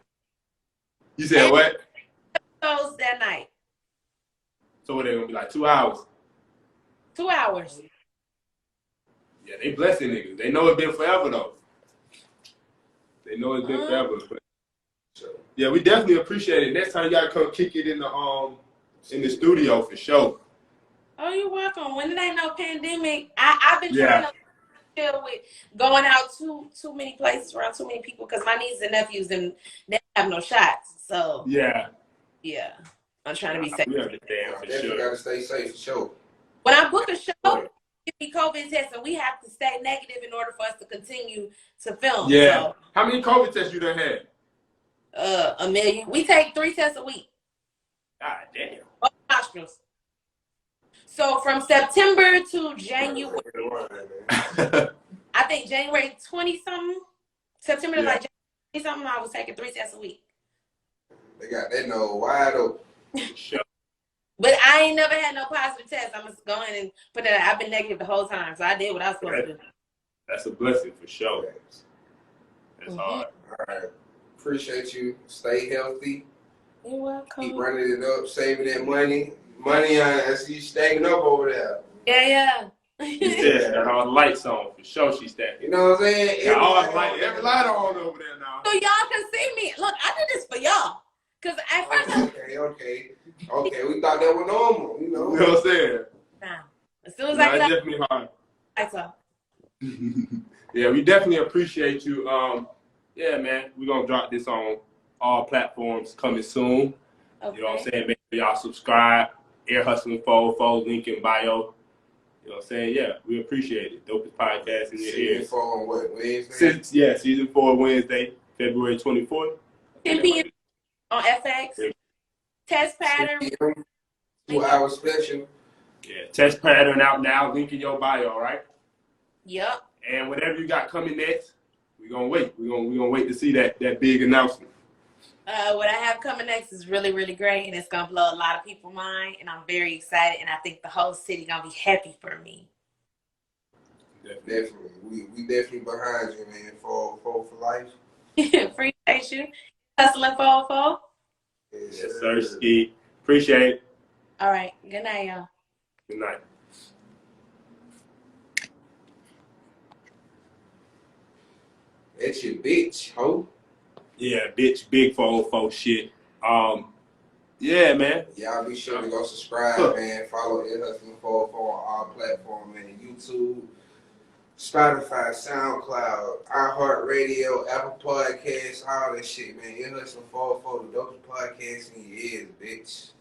C: You said what?
B: Episodes that night.
C: So what, they gonna be like 2 hours?
B: 2 hours.
C: Yeah, they blessing niggas. They know it's been forever though. They know it's been forever. But yeah, we definitely appreciate it. Next time you gotta come kick it in the studio for sure.
B: Oh, you're welcome. When it ain't no pandemic, I've been trying to deal with going out too many places around too many people because my nieces and nephews and they have no shots. So yeah, I'm trying to be safe.
C: We understand for
D: Definitely
C: sure.
D: gotta stay safe for sure.
B: When I book a show, it be COVID test, and we have to stay negative in order for us to continue to film.
C: Yeah.
B: So,
C: how many COVID tests you done had?
B: 1 million. We take 3 tests a week.
C: God damn.
B: Both nostrils. So from September to January, I think January 20-something, September to like January something, I was taking 3 tests a week.
D: They got that nose wide open.
C: Sure.
B: But I ain't never had no positive test. I'm just going and put that. I've been negative the whole time, so I did what I was supposed to do.
C: That's a blessing for sure. That's hard.
D: All right. Appreciate you. Stay healthy.
B: You're welcome.
D: Keep running it up, saving that money. I see you stacking up over there.
B: Yeah.
C: Yeah, got all the lights on for sure. She's stacking.
D: You know what I'm saying?
C: Every light on over there now.
B: So y'all can see me. Look, I did this for y'all. Cause at first,
D: Okay. We thought that was normal. You know.
C: You know what I'm saying?
B: As soon as I get
C: it's
B: out,
C: definitely hard.
B: lights off.
C: Yeah, we definitely appreciate you. Yeah, man, we're gonna drop this on all platforms coming soon.
B: Okay.
C: You know what I'm saying? Make sure y'all subscribe Air Hustling 404, link in bio. You know what I'm saying? Yeah, we appreciate it. Dopest podcast in your ears.
D: Season 4 on what, Wednesday?
C: Season 4 Wednesday, February 24th.
B: 10 p.m. on FX. Test pattern.
D: 10 p.m. 2-hour special.
C: Yeah, test pattern out now. Link in your bio, all right?
B: Yep.
C: And whatever you got coming next, we're gonna wait. We're gonna wait to see that big announcement.
B: What I have coming next is really, really great, and it's gonna blow a lot of people's mind, and I'm very excited, and I think the whole city gonna be happy for me.
D: Definitely. We definitely behind you, man. For life.
B: Appreciate you. Hustling 404.
C: Yes, sir, Ski. Appreciate it.
B: All right. Good night, y'all.
C: Good night.
D: That's your bitch, ho.
C: Yeah, bitch, big 404 shit. Yeah, man.
D: Y'all be sure to go subscribe, man. Follow Air Hustling 404 on all platforms, man. YouTube, Spotify, SoundCloud, iHeartRadio, Apple Podcasts, all that shit, man. Air Hustling 404, the dopest podcast in your ears, bitch.